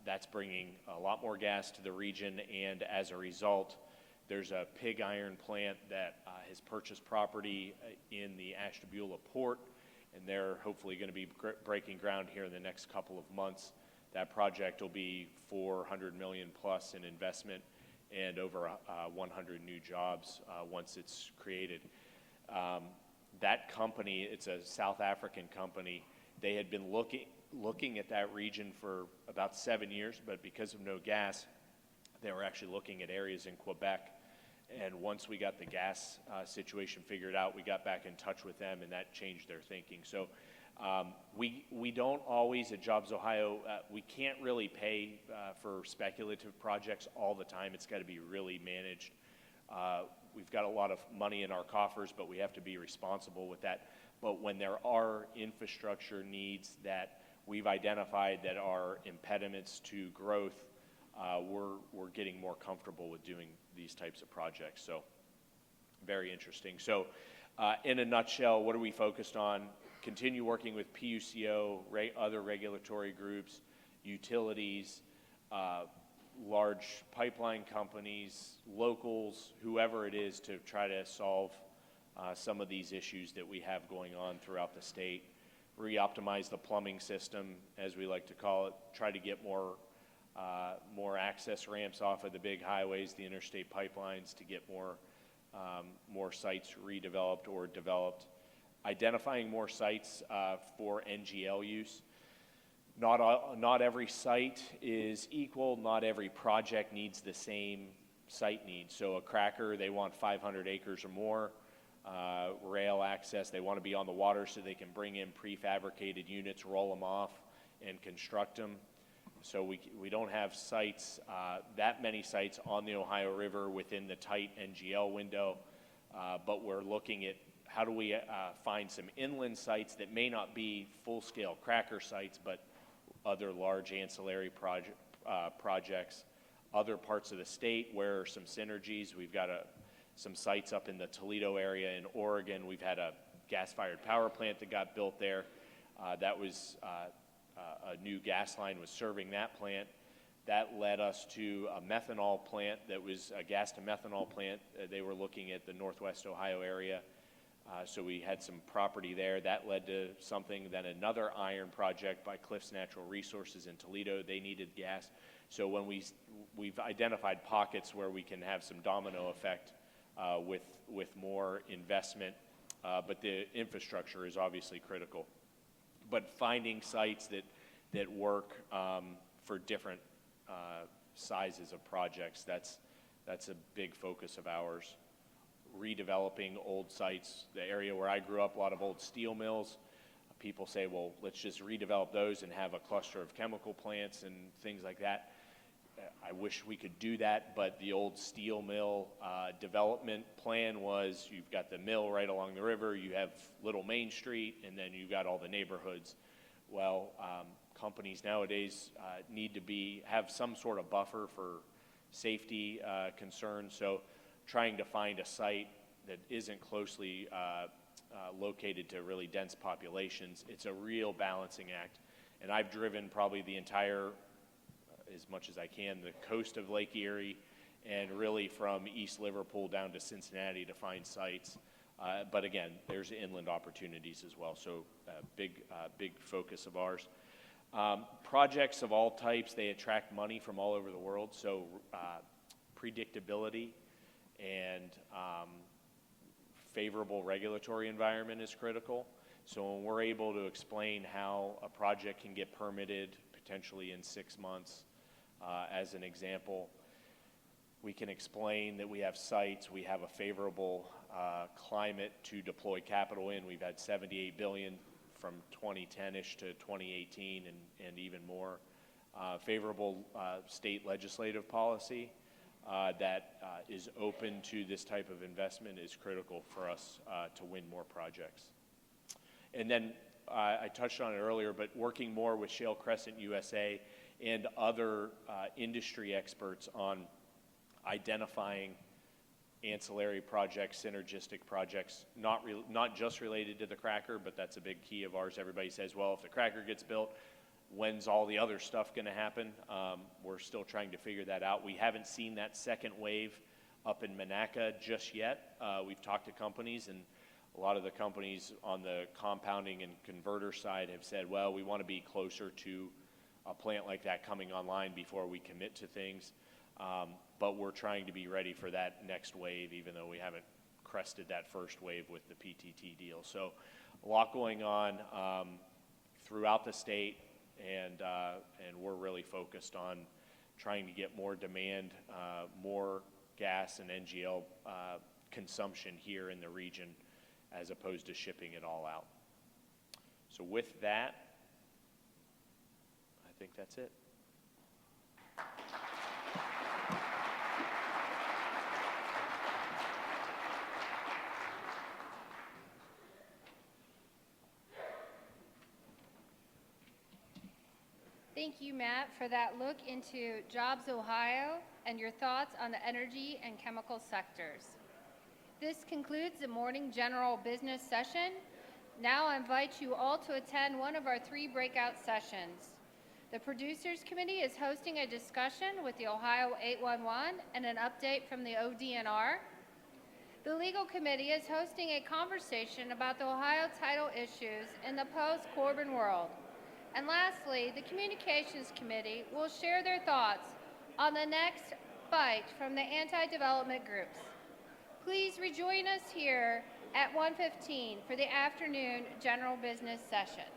D: that's bringing a lot more gas to the region. And as a result, there's a pig iron plant that has purchased property in the Ashtabula port, and they're hopefully going to be breaking ground here in the next couple of months. That project will be $400 million plus in investment and over 100 new jobs once it's created. That company, it's a South African company, they had been looking at that region for about 7 years, but because of no gas, they were actually looking at areas in Quebec. And once we got the gas situation figured out, we got back in touch with them, and that changed their thinking. So we don't always, at Jobs Ohio, we can't really pay for speculative projects all the time. It's got to be really managed. We've got a lot of money in our coffers, but we have to be responsible with that. But when there are infrastructure needs that we've identified that are impediments to growth, we're getting more comfortable with doing these types of projects. So very interesting. So in a nutshell, what are we focused on? Continue working with PUCO, other regulatory groups, utilities, large pipeline companies, locals, whoever it is, to try to solve some of these issues that we have going on throughout the state. Re-optimize the plumbing system, as we like to call it, try to get more access ramps off of the big highways, the interstate pipelines, to get more sites redeveloped or developed. Identifying more sites for NGL use. Not every site is equal. Not every project needs the same site needs. So a cracker, they want 500 acres or more. Rail access, they want to be on the water so they can bring in prefabricated units, roll them off, and construct them. So we don't have sites, that many sites on the Ohio River within the tight NGL window, but we're looking at how do we find some inland sites that may not be full-scale cracker sites, but other large ancillary projects, other parts of the state where are some synergies. We've got some sites up in the Toledo area in Oregon. We've had a gas-fired power plant that got built there. That was a new gas line was serving that plant. That led us to a methanol plant that was a gas to methanol plant. They were looking at the Northwest Ohio area. So we had some property there. That led to something, then another iron project by Cliffs Natural Resources in Toledo. They needed gas. So when we've identified pockets where we can have some domino effect with more investment, but the infrastructure is obviously critical. But finding sites that work for different sizes of projects, that's a big focus of ours. Redeveloping old sites. The area where I grew up, a lot of old steel mills. People say, well, let's just redevelop those and have a cluster of chemical plants and things like that. I wish we could do that, but the old steel mill development plan was you've got the mill right along the river, you have Little Main Street, and then you've got all the neighborhoods. Well, companies nowadays need to have some sort of buffer for safety concerns. So trying to find a site that isn't closely located to really dense populations, it's a real balancing act. And I've driven probably the entire, as much as I can, the coast of Lake Erie, and really from East Liverpool down to Cincinnati to find sites. But again, there's inland opportunities as well, so big focus of ours. projects of all types, they attract money from all over the world, so predictability and favorable regulatory environment is critical. So when we're able to explain how a project can get permitted potentially in 6 months, as an example, we can explain that we have sites, we have a favorable climate to deploy capital in. We've had $78 billion from 2010-ish to 2018 and even more. Favorable state legislative policy that is open to this type of investment is critical for us to win more projects. And then I touched on it earlier, but working more with Shale Crescent USA and other industry experts on identifying ancillary projects, synergistic projects, not just related to the cracker, but that's a big key of ours. Everybody says, well, if the cracker gets built, when's all the other stuff going to happen? We're still trying to figure that out. We haven't seen that second wave up in Monaca just yet. We've talked to companies, and a lot of the companies on the compounding and converter side have said, well, we want to be closer to a plant like that coming online before we commit to things. But we're trying to be ready for that next wave, even though we haven't crested that first wave with the PTT deal. So a lot going on throughout the state, and we're really focused on trying to get more demand, more gas and NGL consumption here in the region, as opposed to shipping it all out. So with that, I think that's it.
B: Thank you, Matt, for that look into Jobs Ohio and your thoughts on the energy and chemical sectors. This concludes the morning general business session. Now I invite you all to attend one of our 3 breakout sessions. The Producers Committee is hosting a discussion with the Ohio 811 and an update from the ODNR. The Legal Committee is hosting a conversation about the Ohio title issues in the post-Corbin world. And lastly, the Communications Committee will share their thoughts on the next fight from the anti-development groups. Please rejoin us here at 1:15 for the afternoon general business session.